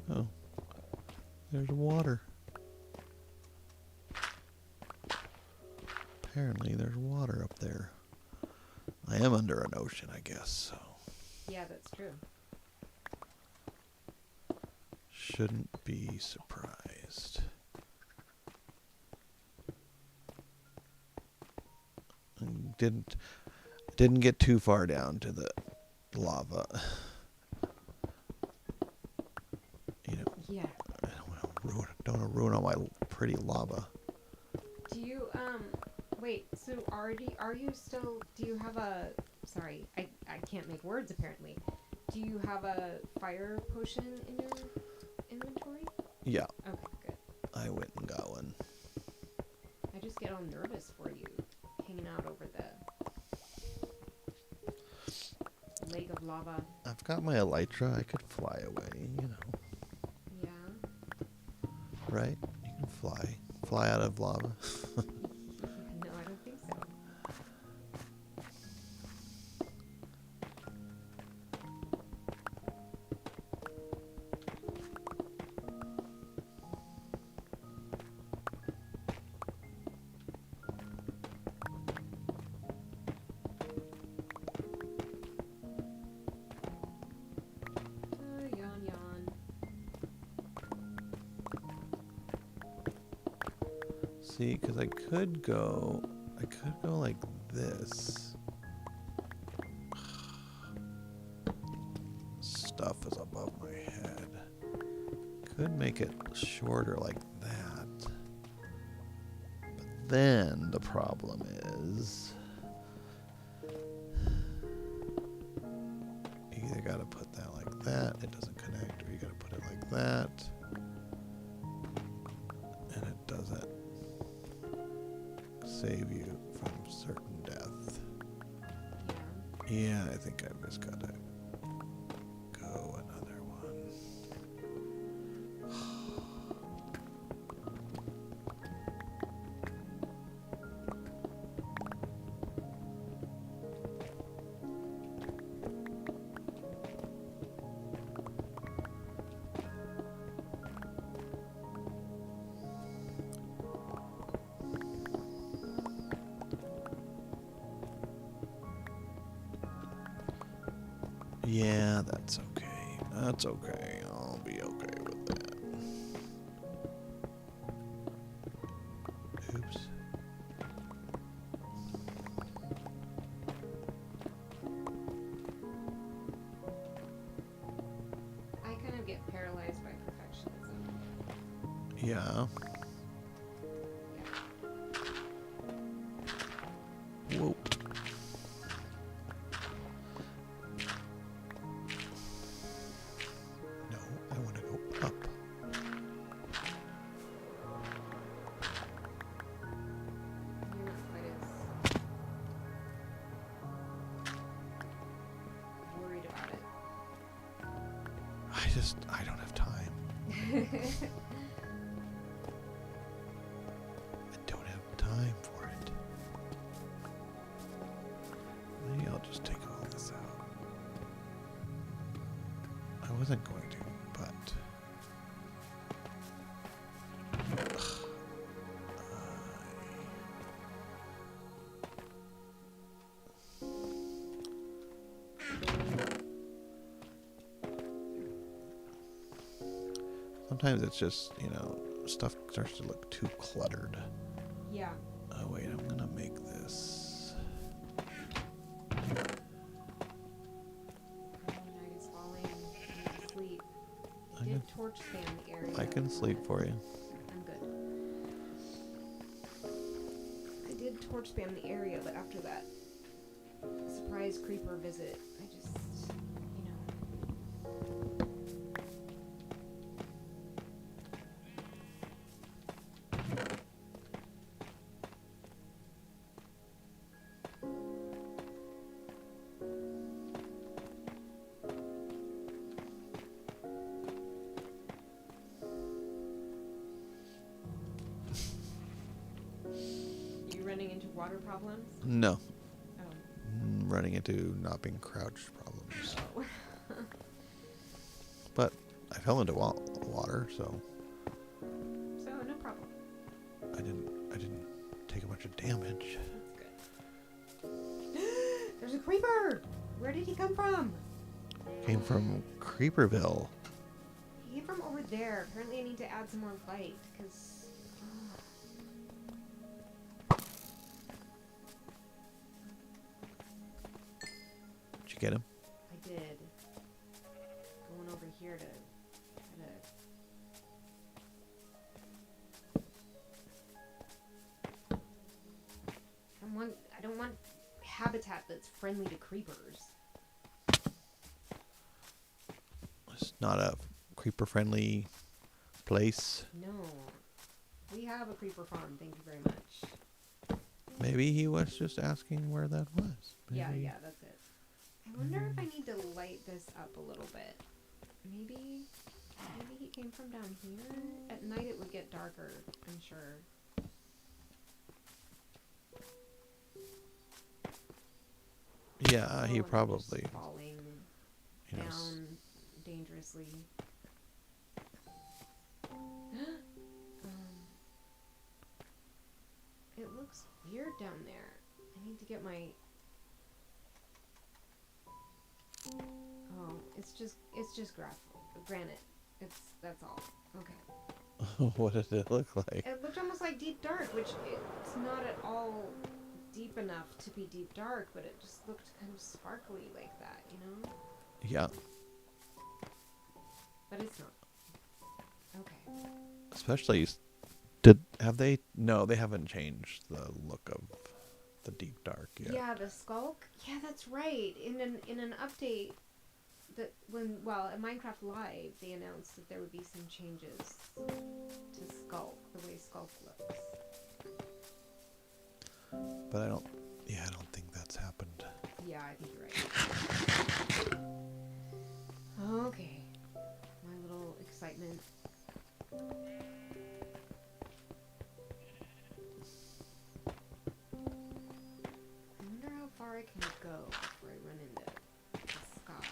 Oh, there's water. Apparently there's water up there. I am under an ocean, I guess, so Yeah, that's true. shouldn't be surprised. And didn't get too far down to the lava. You know, Yeah. I don't want to ruin all my pretty lava. Do you, wait, so are you still, do you have a, sorry, I can't make words apparently. Do you have a fire potion in your inventory? Yeah, Okay, good. I went and got one. I just get all nervous for you hanging out over the lake of lava. I've got my elytra. I could fly away, you know. Yeah. Right? You can fly out of lava. No, I don't think so. Yawn. See, because I could go like this. Stuff is above my head. Could make it shorter like that. But then the problem is you either gotta put that like that, it doesn't connect, or you gotta put it like that. And it doesn't save you from certain death. Yeah, I think I've just got to go another one. Yeah, that's okay. That's okay. I'll be okay with that. Oops. I kind of get paralyzed by perfectionism. Yeah. Whoa. No, I want to go up. You're not quite as worried about it. I don't have time. I don't have time for it. Maybe I'll just take all this out. I wasn't going to, but... Sometimes it's just, stuff starts to look too cluttered. Yeah. Oh, wait, I'm going to make this... Night is falling. I need to sleep. I You can- did torch span the area. I can sleep for you. I'm good. I did torch spam the area, but after that surprise creeper visit, I just, You running into water problems? No. Oh. Running into not being crouched problems. Oh. But I fell into water, so So no problem. I didn't take a bunch of damage. That's good. There's a creeper! Where did he come from? Came from Creeperville. He came from over there. Apparently I need to add some more light, because... Did you get him? I did. Going over here to I don't want habitat that's friendly to creepers. It's not a creeper-friendly place. No. We have a creeper farm, thank you very much. Maybe he was just asking where that was. Maybe. Yeah, that's it. I wonder if I need to light this up a little bit. Maybe he came from down here? At night it would get darker, I'm sure. Yeah, he Oh, and probably. just falling You know, down dangerously. It looks weird down there. I need to get my... Oh, it's just granite. That's all. Okay. what did it look like? It looked almost like deep dark, which it's not at all deep enough to be deep dark, but it just looked kind of sparkly like that, you know? Yeah. But it's not. Okay. Especially, no, they haven't changed the look of the deep dark yet. Yeah, the skulk. Yeah, that's right. In an update, that at Minecraft Live they announced that there would be some changes to Skulk, the way Skulk looks. But I don't think that's happened. Yeah, I think you're right. Okay. My little excitement. I wonder how far I can go before I run into the sky.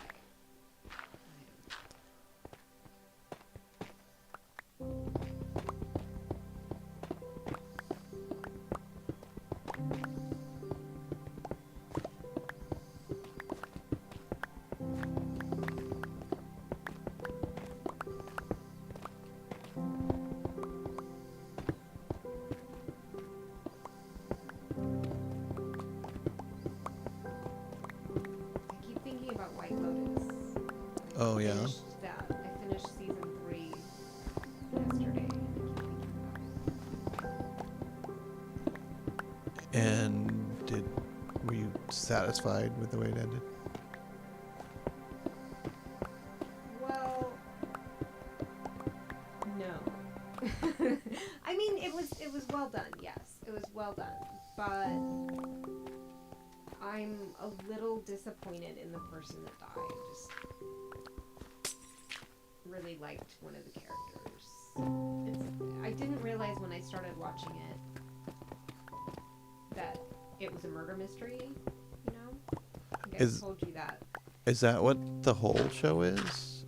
I keep thinking about White Lotus. Oh, yeah? Finished that. I finished season 3 yesterday. And were you satisfied with the way it ended? Well, no. I mean, it was well done. Yes, it was well done. But I'm a little disappointed in the person that died. I just really liked one of the characters. I didn't realize when I started watching it that it was a murder mystery, you know? I think I told you that. Is that what the whole show is?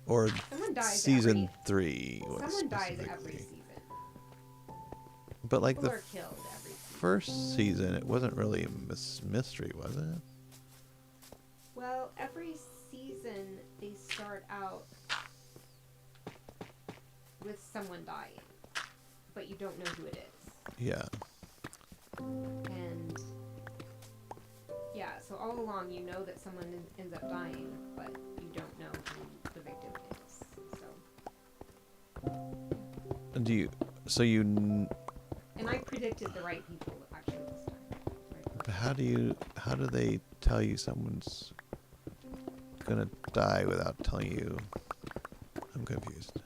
Or Someone dies season 3? Someone dies every season. But like People the are killed every season. first season, it wasn't really a mystery, was it? Well, every season they start out with someone dying, but you don't know who it is. Yeah. And yeah, so all along you know that someone ends up dying, but you don't know who the victim is. So. And I predicted the right people actually this time. Right. How do they tell you someone's gonna die without telling you? I'm confused.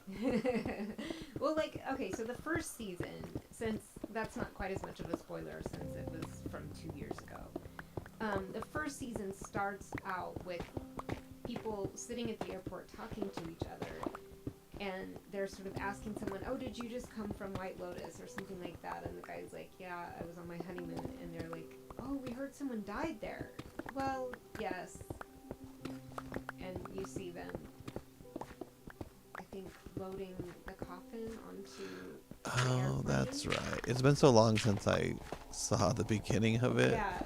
Well, okay, so the first season, since that's not quite as much of a spoiler since it was from 2 years ago, the first season starts out with people sitting at the airport talking to each other, and they're sort of asking someone, oh, did you just come from White Lotus or something like that? And the guy's like, yeah, I was on my honeymoon. And they're like, oh, we heard someone died there. Well, yes. And you see them, I think, loading the coffin onto the airplane. That's right. It's been so long since I saw the beginning of it. Yeah.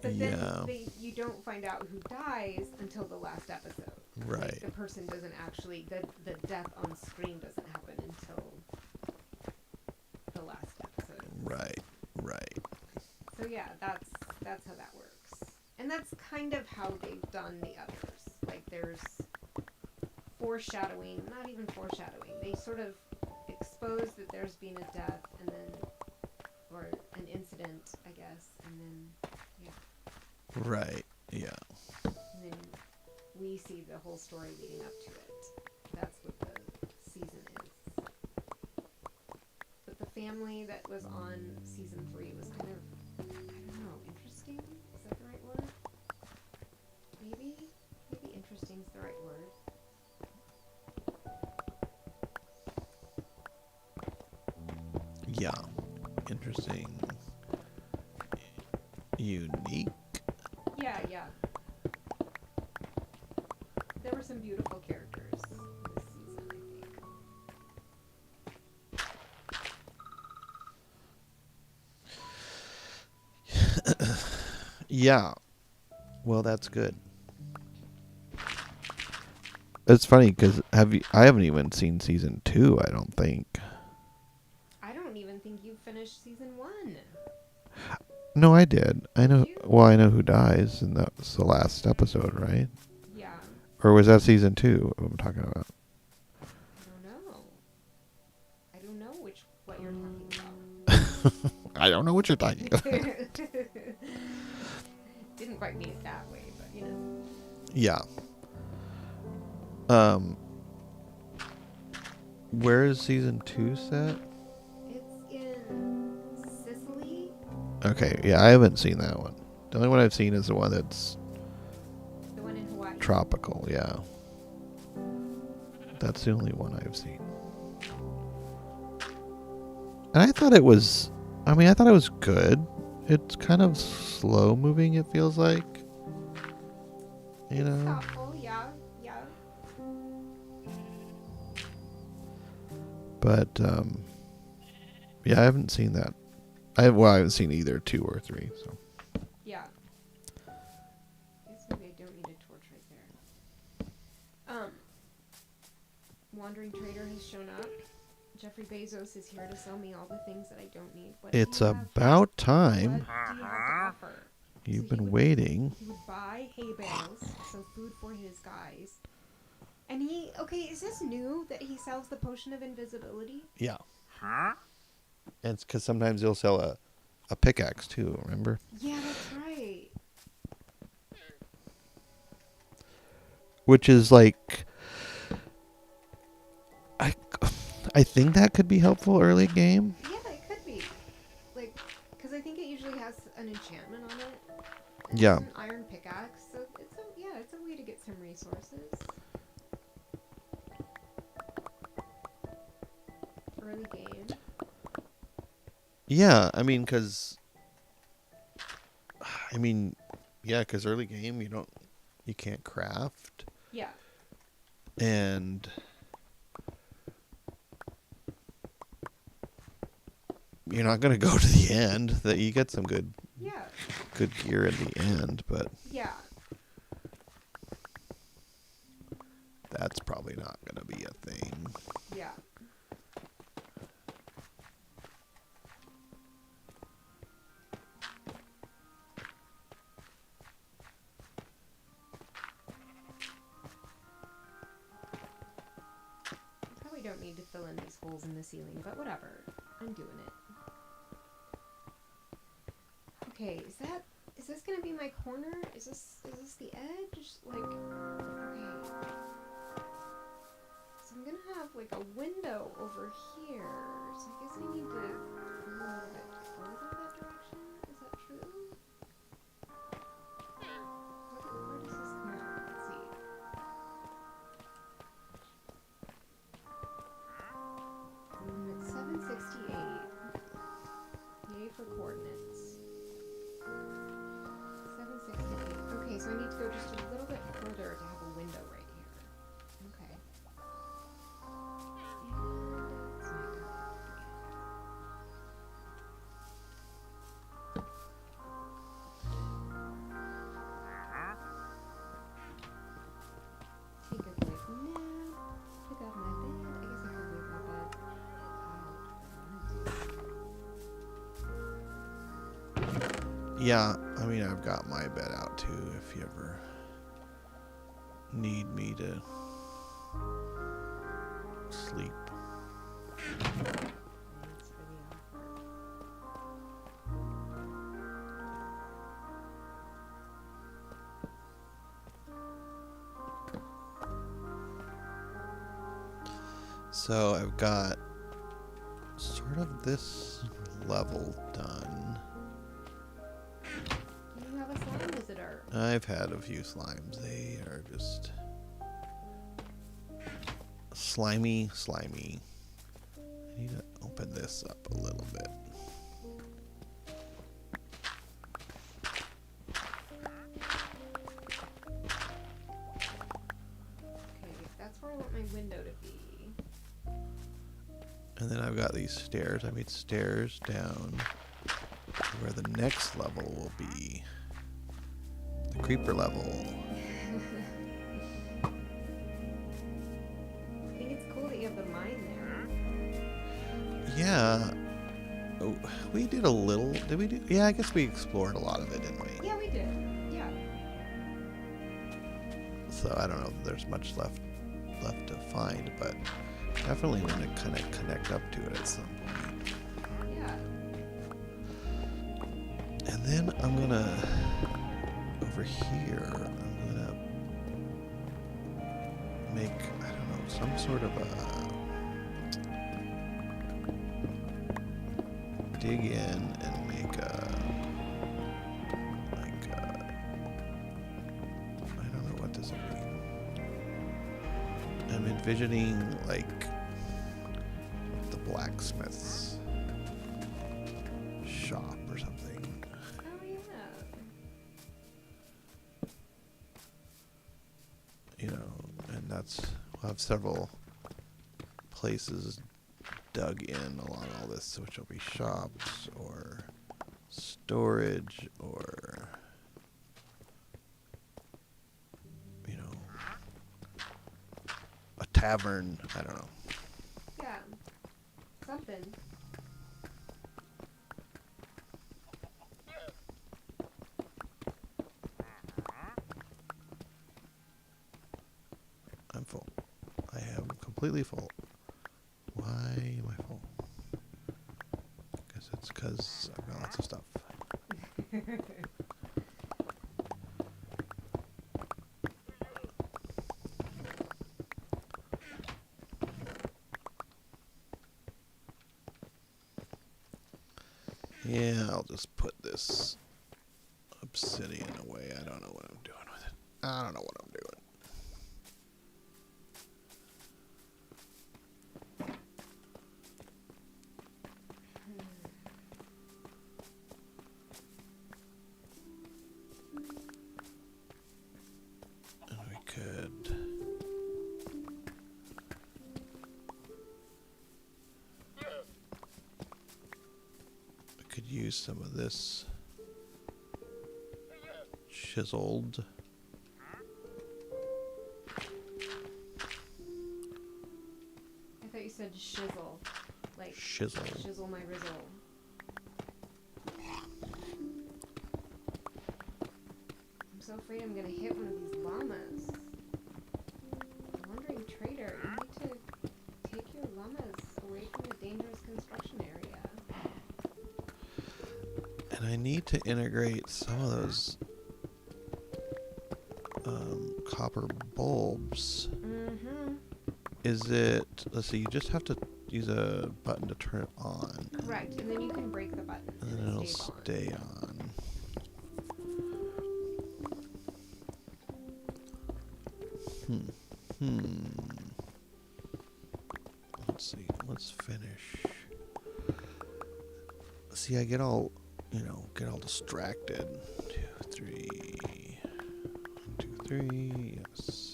But then you don't find out who dies until the last episode. Right. Like, the person doesn't actually, the death on screen doesn't happen until the last episode. Right. So yeah, that's how that works. And that's kind of how they've done the others. Like, there's foreshadowing, not even foreshadowing. They sort of expose that there's been a death and then, or an incident, I guess, and then, yeah. Right. Yeah. And then we see the whole story leading up to it. That's what the season is. But the family that was on season 3 was kind of, I don't know, interesting? Is that the right word? Maybe interesting is the right word. Yeah. Interesting. Unique. Yeah. There were some beautiful characters this season, I think. Yeah. Well, that's good. It's funny because I haven't even seen season 2. I don't think. I don't even think you finished season 1. No, I did. I know. Did you? Well, I know who dies, and that's the last episode, right? Yeah. Or was that season 2? I'm talking about. I don't know what you're talking about. I don't know what you're talking about. Didn't quite mean it that way, but you know. Yeah. Um, where is season 2 set? It's in Sicily. Okay, yeah, I haven't seen that one. The only one I've seen is the one that's The one in Hawaii. tropical, yeah. That's the only one I've seen. And I thought it was good. It's kind of slow moving, it feels like. You It's know? thoughtful, yeah. But, yeah, I haven't seen that. I haven't seen either 2 or 3, so. Yeah. I guess maybe I don't need a torch right there. Wandering Trader has shown up. Jeffrey Bezos is here to sell me all the things that I don't need. What do It's you have? about time. What do you have to offer? You've So been waiting. He would buy hay bales, so food for his guys. And is this new that he sells the potion of invisibility? Yeah. And it's because sometimes he'll sell a pickaxe too, remember? Yeah, that's right. Which is like, I think that could be helpful early game. Yeah, it could be. Like, because I think it usually has an enchantment on it. Yeah. It's an iron pickaxe, so it's a way to get some resources. Early game. Yeah, because early game you can't craft. Yeah. And you're not going to go to the end. That you get some good gear in the end, but Yeah. that's probably not going to be a thing. Yeah. Probably don't need to fill in these holes in the ceiling, but whatever. I'm doing it. Okay, is this gonna be my corner? Is this the edge? Like, okay. So I'm gonna have like a window over here. So I guess I need to go a little bit further that direction. Is that true? Where does this come out? Let's see. I'm at 768. Yay for coordinates. 768. Okay, so I need to go just a little bit further to have a window right here. Okay. And it's nighttime. Take a quick nap. Pick up my bed. I guess I could leave my bed out. Yeah, I've got my bed out too if you ever need me to sleep. Thanks for the offer. So I've got sort of this level done. You have a slime visitor. I've had a few slimes. They are just slimy. I need to open this up a little bit. Okay, that's where I want my window to be. And then I've got these stairs. I made stairs down to where the next level will be. The creeper level. I think it's cool that you have the mine there. Yeah. Oh, we did a little. Did we do? Yeah, I guess we explored a lot of it, didn't we? Yeah, we did. Yeah. So I don't know if there's much left to find, but definitely want to kind of connect up to it at some point. Yeah. And then I'm gonna over here. I'm gonna make, I don't know, some sort of a dig in and make a like I don't know what this will be. I'm envisioning like the blacksmith's shop or something. Oh yeah. You know, and we'll have several places dug in along all this, which will be shops or storage or, you know, a tavern. I don't know. Yeah. Something. I'm full. I am completely full. Why am I full? Guess it's because I've got lots of stuff. Yeah, I'll just put this obsidian away. I don't know what I'm doing with it. I don't know what I'm doing. And we could use some of this chiseled. I thought you said shizzle. Like Shizzle. shizzle my rizzle. I'm so afraid I'm gonna hit one of these llamas. I'm wondering, trader, you need to take your llamas away from the dangerous construction area. And I need to integrate some of those copper bulbs. Mm-hmm. Is it, let's see, you just have to use a button to turn it on. Correct, and then you can break the button. And then it'll stays on. stay on. Let's see, let's finish. See, I get all, get all distracted. 2, 3. 1, 2, 3, yes.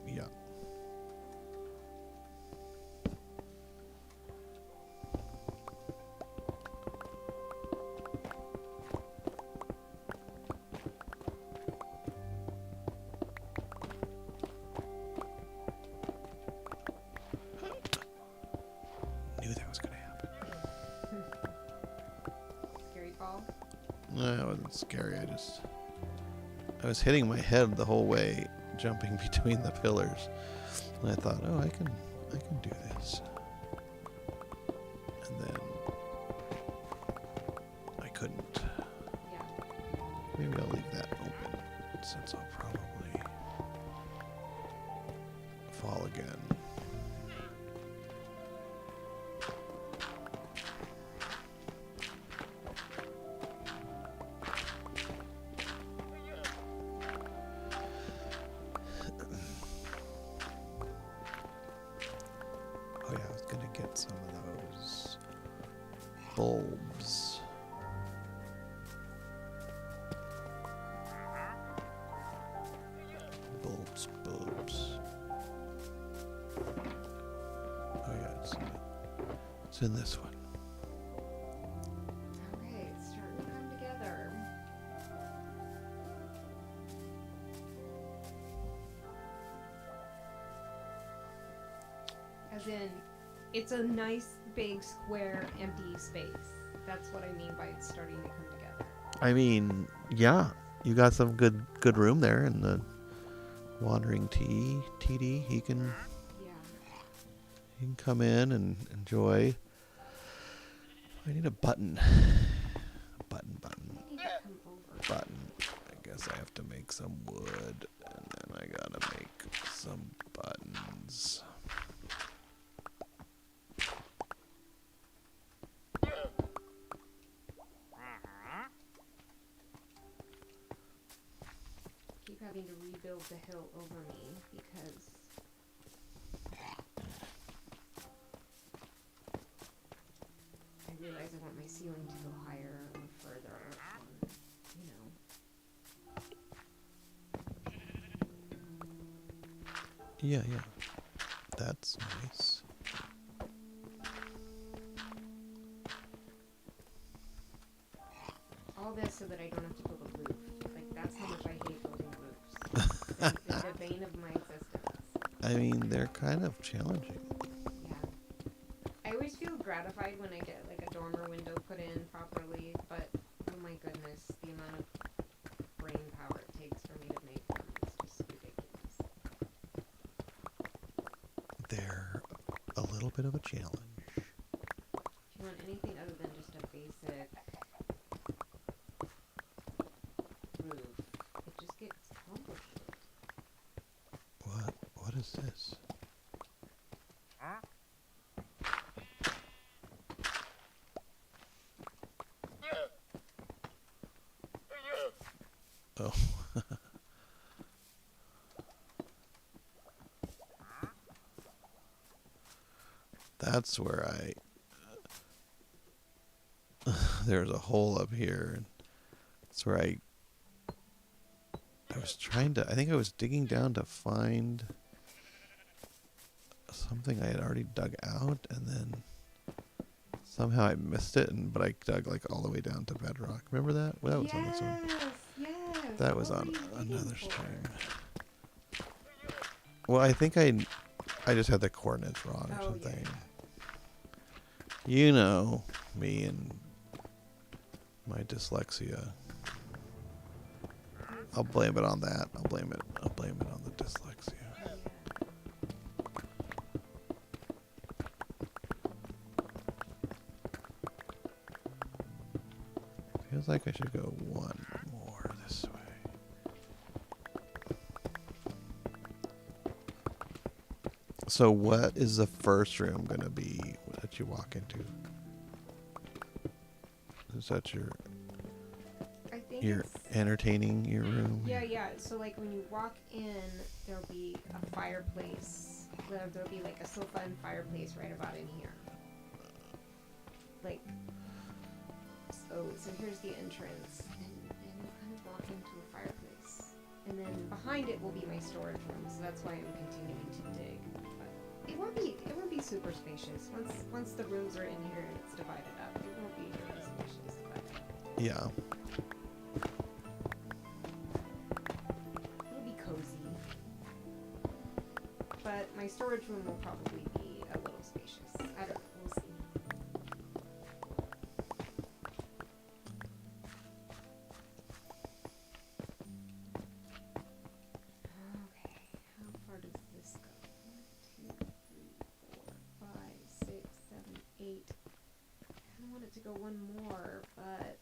Yeah. Knew that was gonna happen. Scary fall. No, it wasn't scary. I was hitting my head the whole way, jumping between the pillars, and I thought, oh, I can do this. And then I couldn't. Yeah. Maybe I'll leave that open, since I'll probably fall again. Oh yeah, I was gonna get some of those bulbs. Bulbs. Oh yeah, it's in this one. Okay, it's starting to come together. As in, it's a nice, big, square, empty space. That's what I mean by it's starting to come together. I mean, yeah, you got some good room there, and the wandering TD, he can come in and enjoy. I need a button. Button. I need a button. I guess I have to make some wood, and then I gotta make some buttons. Keep having to rebuild the hill over me because I realize I want my ceiling to go higher or further, or, you know. Yeah, yeah. That's nice. All this so that I don't have to build a roof. Like, that's how much I hate building roofs. It's the bane of my existence. I mean, they're kind of challenging. Yeah. I always feel gratified when I get, like, a dormer window put in properly, but, oh my goodness, the amount of brain power it takes for me to make them is just ridiculous. They're a little bit of a challenge. If you want anything other than just a basic roof, it just gets complicated. What is this? Oh. That's where there's a hole up here, and that's where I was trying to, I think I was digging down to find something I had already dug out, and then somehow I missed it, but I dug like all the way down to bedrock. Remember that? Well, that was on this one. Yes. That was on another stream. Well, I think I just had the coordinates wrong or something. Yeah. You know, me and my dyslexia. I'll blame it on that. I'll blame it on the dyslexia. Feels like I should go one more this way. So what is the first room going to be that you walk into? Is that your entertaining your room? Yeah. So like when you walk in, there'll be a fireplace. There'll be like a sofa and fireplace right about in here. Like, so here's the entrance, and you kind of walk into a fireplace, and then behind it will be my storage room. So that's why I'm continuing to dig. But it won't be super spacious. Once the rooms are in here and it's divided up, it won't be really spacious. But Yeah. it'll be cozy. But my storage room will probably be a little spacious. I don't know. We'll see. Okay, how far does this go? 1, 2, 3, 4, 5, 6, 7, 8. I kind of want it to go one more, but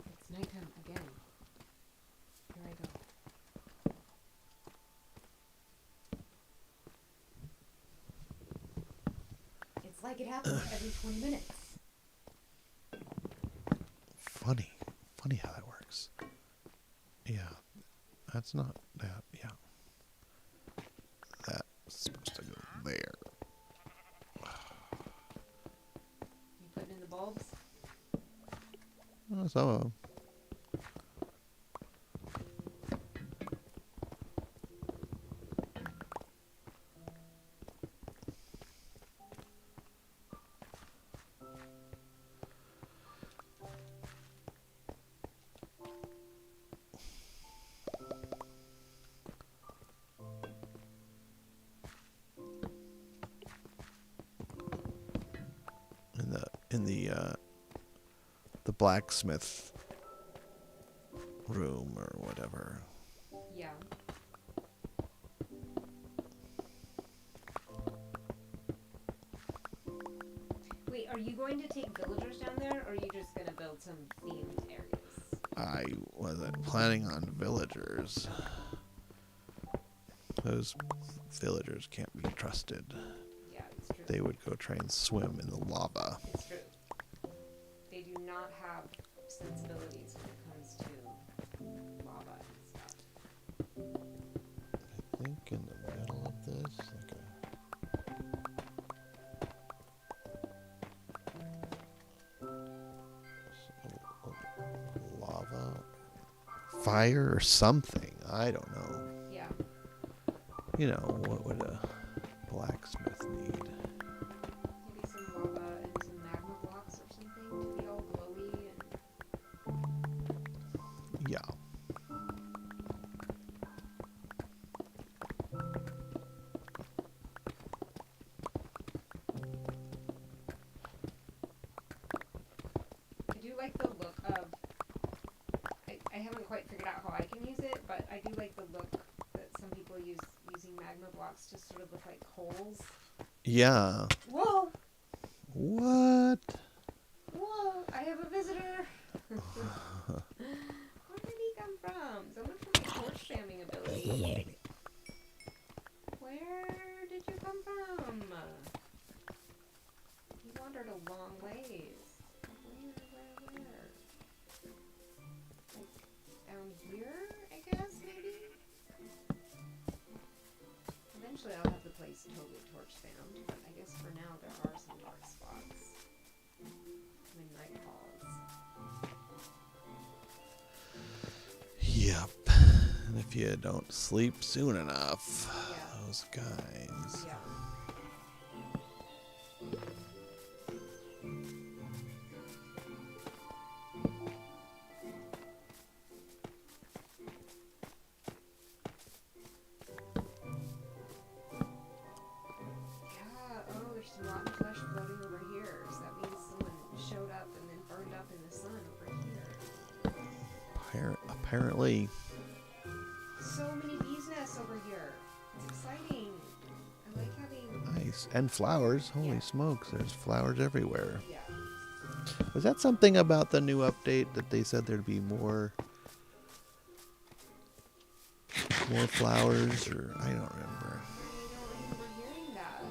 it's nighttime again. Here I go. It's like it happens every 20 minutes. Funny how that works. Yeah. That's not that. Yeah. That's supposed to go there. You putting in the bulbs? Oh, some of them. in the blacksmith room or whatever. Yeah. Wait, are you going to take villagers down there, or are you just going to build some themed areas? I wasn't planning on villagers. Those villagers can't be trusted. Yeah, it's true. They would go try and swim in the lava. It's true. They do not have sensibilities when it comes to lava and stuff. I think in the middle of this, lava, fire, or something. I don't know. Yeah. You know, what would a blacksmith need? Maybe some lava and some magma blocks or something to be all glowy and... Yeah. I do like the look of... I haven't quite figured out how I can use it, but I do like the look that some people use using magma blocks to sort of look like holes. Yeah. Whoa! What? Whoa! I have a visitor! Where did he come from? Someone from my torch spamming ability. Where did you come from? You wandered a long ways. Where? Like, down here, I guess, maybe? Eventually I'll have the place totally torch spammed, but I guess for now there are some dark spots when night falls. Yep. And if you don't sleep soon enough, those guys. Yeah. There's some rotten flesh floating over here, so that means someone showed up and then burned up in the sun over here. Apparently. So many bees nests over here. It's exciting. I like having... Nice. And flowers. Holy smokes, there's flowers everywhere. Yeah. Was that something about the new update that they said there'd be more flowers, or I don't remember. I don't remember hearing that.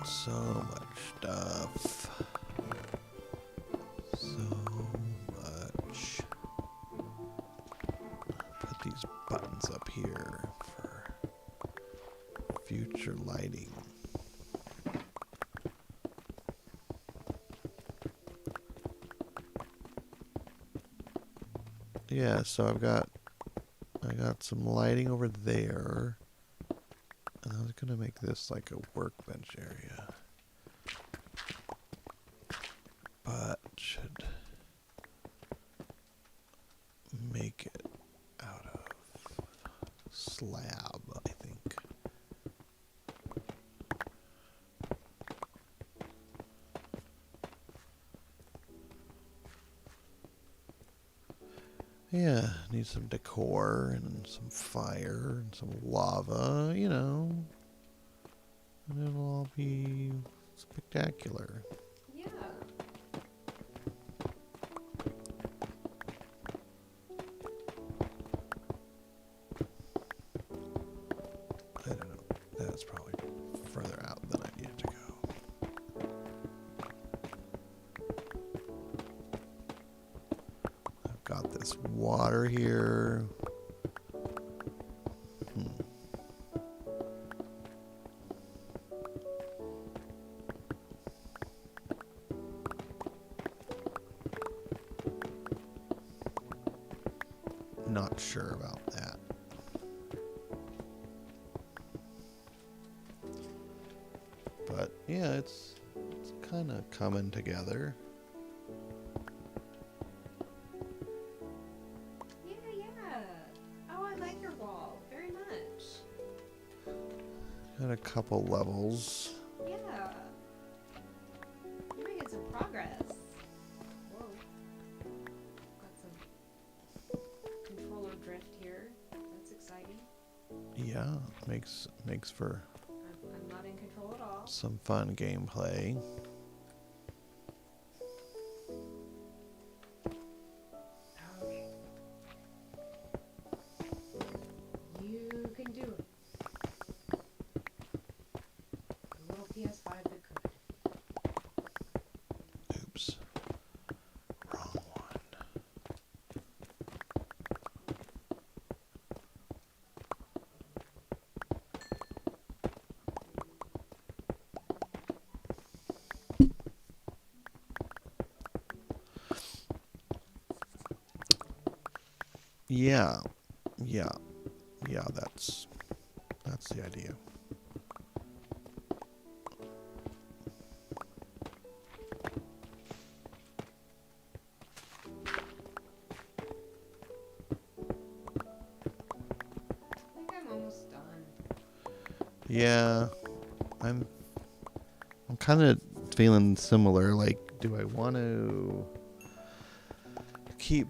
So much stuff. So much. Put these buttons up here for future lighting. Yeah, so I got some lighting over there. And I was gonna make this like a workbench area. But should make it out of slab, I think. Yeah, need some decor and some fire and some lava, you know. And it'll all be spectacular. Yeah. I don't know. That's probably further out than I needed to go. I've got this water here. Not sure about that. But yeah, it's kind of coming together. good. Got a couple levels. Yeah. We're making some progress. Whoa. Got some controller drift here. That's exciting. Yeah, makes for I'm not in control at all. some fun gameplay. Okay. You can do it. A little PS5 that could. Oops. Wrong one. Yeah. Yeah. Yeah, that's the idea. I think I'm almost done. Yeah. I'm kind of feeling similar. Like, do I want to keep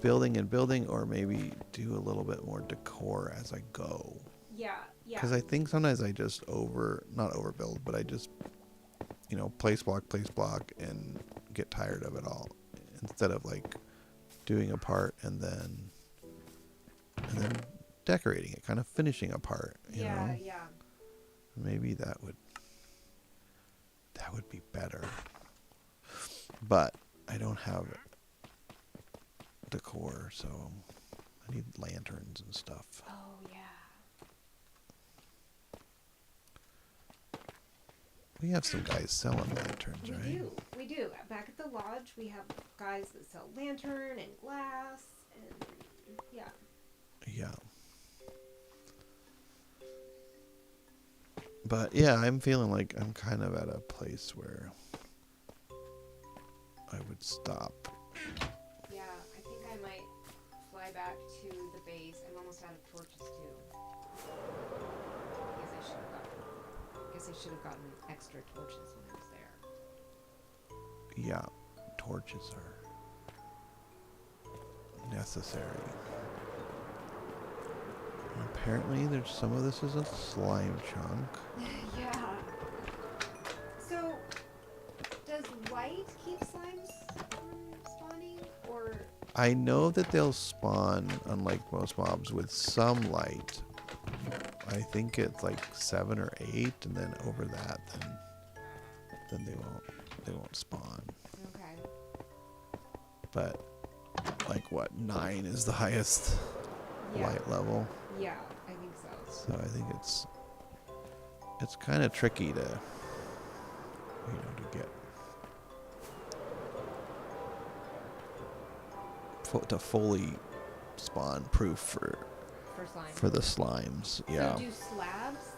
building and building, or maybe do a little bit more decor as I go? Yeah, yeah. Because I think sometimes I just not overbuild, but I just, place block, and get tired of it all. Instead of like doing a part and then decorating it, kind of finishing a part. You know? Yeah. Maybe that would be better. But I don't have decor, so I need lanterns and stuff. Oh, yeah. We have some guys selling lanterns, right? We do. Back at the lodge, we have guys that sell lantern and glass, and yeah. Yeah. But yeah, I'm feeling like I'm kind of at a place where I would stop. Yeah, I think I might fly back to the base. I'm almost out of torches too. Guess I should have gotten extra torches when I was there. Yeah, torches are necessary. And apparently, there's some of this is a slime chunk. Yeah. So, does white keep slimes from spawning, or? I know that they'll spawn, unlike most mobs, with some light. I think it's like 7 or 8, and then over that, then they won't spawn. Okay. But like what, 9 is the highest light level. Yeah, I think so. So I think it's kind of tricky to get to fully spawn proof for the slimes. Yeah. So do slabs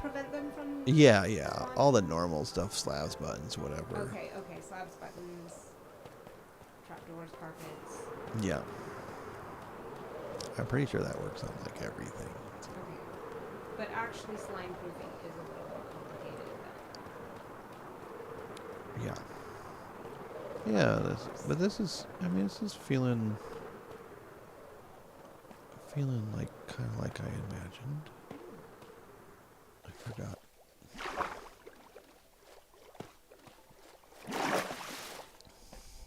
prevent them from? Yeah. spawning? All the normal stuff, slabs, buttons, whatever. Okay. Slabs, buttons, trapdoors, carpets. Yeah. I'm pretty sure that works on like everything. Okay. But actually slime proofing is a little more complicated than. Yeah. This is feeling like kind of like I imagined.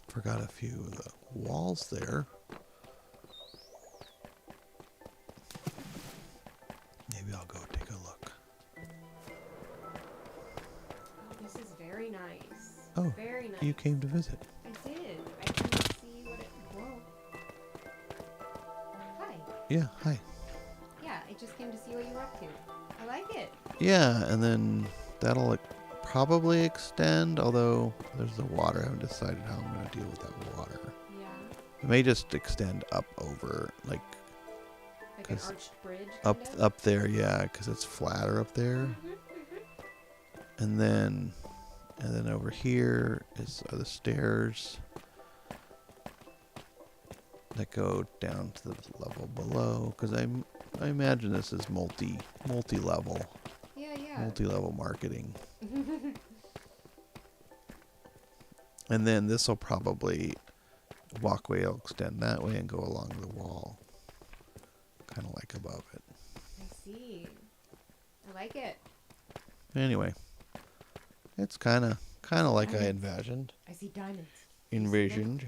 Forgot a few of the walls there. Maybe I'll go take a look. Oh, this is very nice. Oh, very nice. You came to visit. I did. I can see what it. Whoa. Hi. Yeah, hi. Yeah, I just came to see what you were up to. I like it. Yeah, and then that'll probably extend, although there's the water. I haven't decided how I'm going to deal with that water. Yeah. It may just extend up over, like an arched bridge. up there, yeah, because it's flatter up there. And then over here are the stairs that go down to the level below. Because I imagine this is multi-level. Yeah. Multi-level marketing. And then this will probably walkway will extend that way and go along the wall. Kind of like above it. I see. I like it. Anyway, it's kind of like I Diamonds. envisioned. I see diamonds. Envisioned.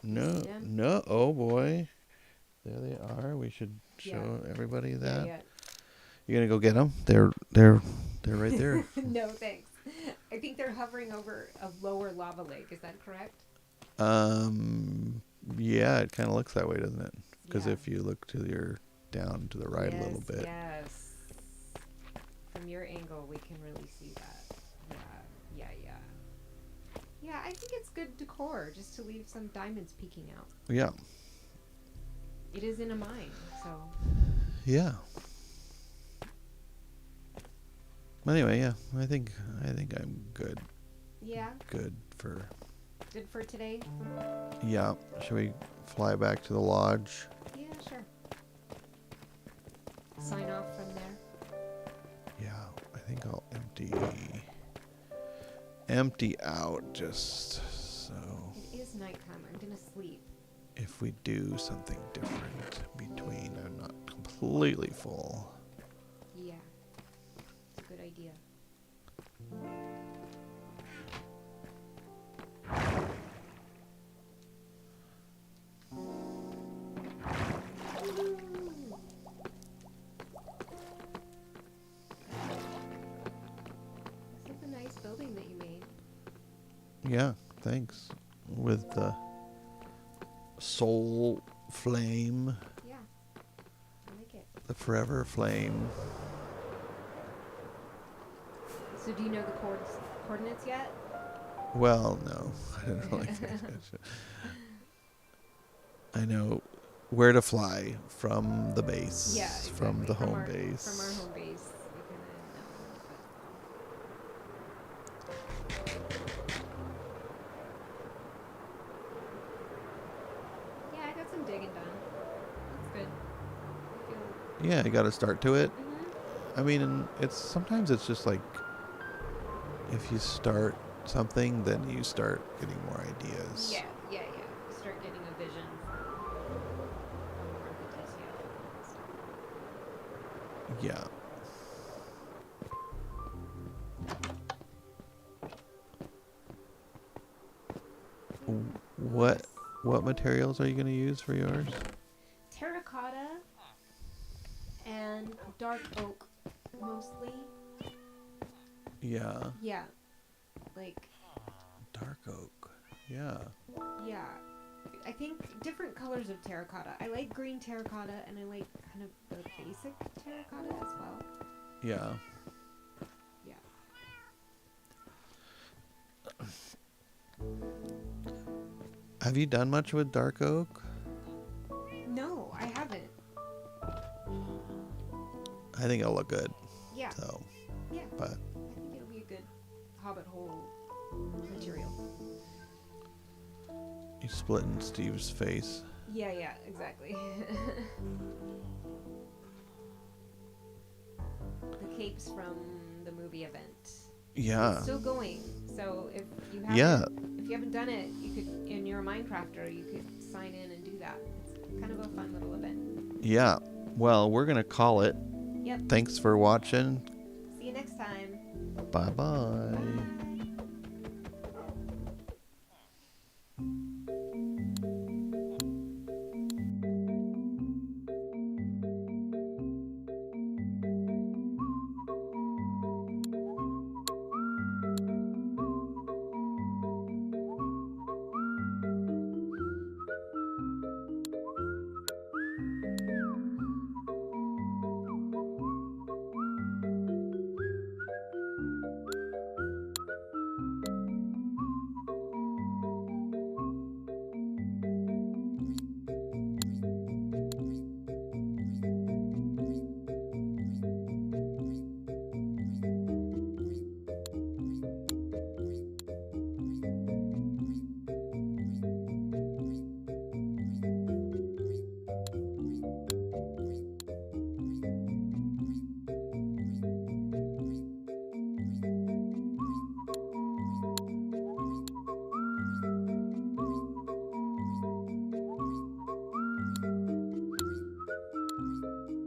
No, them? no. Oh boy, there they are. We should show everybody that. Yeah. You're gonna go get them? They're right there. No, thanks. I think they're hovering over a lower lava lake. Is that correct? Yeah, it kind of looks that way, doesn't it? Because Yeah. if you look to your down to the right a little bit. Yes. From your angle, we can really see that. Yeah. Yeah, I think it's good decor just to leave some diamonds peeking out. Yeah. It is in a mine, so. Yeah. Anyway, yeah, I think I'm good. Yeah. Good for. Good for today. Yeah. Should we fly back to the lodge? Yeah, sure. Sign off from there. Yeah, I think I'll empty out just so It is nighttime. I'm gonna sleep. if we do something different between, I'm not completely full. Yeah. It's a good idea. This is a nice building that you made. Yeah, thanks. With the soul flame, Yeah. I like it. the forever flame. So do you know the coordinates yet? Well, no, I don't really think I should. I know where to fly from the base. Yeah, From the home our, base. From our home base, we kind of know. Yeah, I got some digging done. That's good. I feel. Yeah, you got to start to it. Mhm. I mean, sometimes it's just like if you start something, then you start getting more ideas. Yeah. You start getting a vision for more of the detail and stuff. Yeah. What materials are you going to use for yours? Terra-cotta and dark oak, mostly. Yeah. Yeah, like. Dark oak. Yeah. Yeah. I think different colors of terracotta. I like green terracotta and I like kind of the basic terracotta as well. Yeah. Yeah. Have you done much with dark oak? No, I haven't. I think it'll look good. Yeah. So, Yeah. but I think it'll be a good hobbit hole material. you split in Steve's face. Yeah, exactly. The capes from the movie event. Yeah. It's still going. So if you haven't done it, you could, and you're a Minecrafter, you could sign in and do that. It's kind of a fun little event. Yeah. Well, we're going to call it. Yep. Thanks for watching. See you next time. Bye-bye. Bye.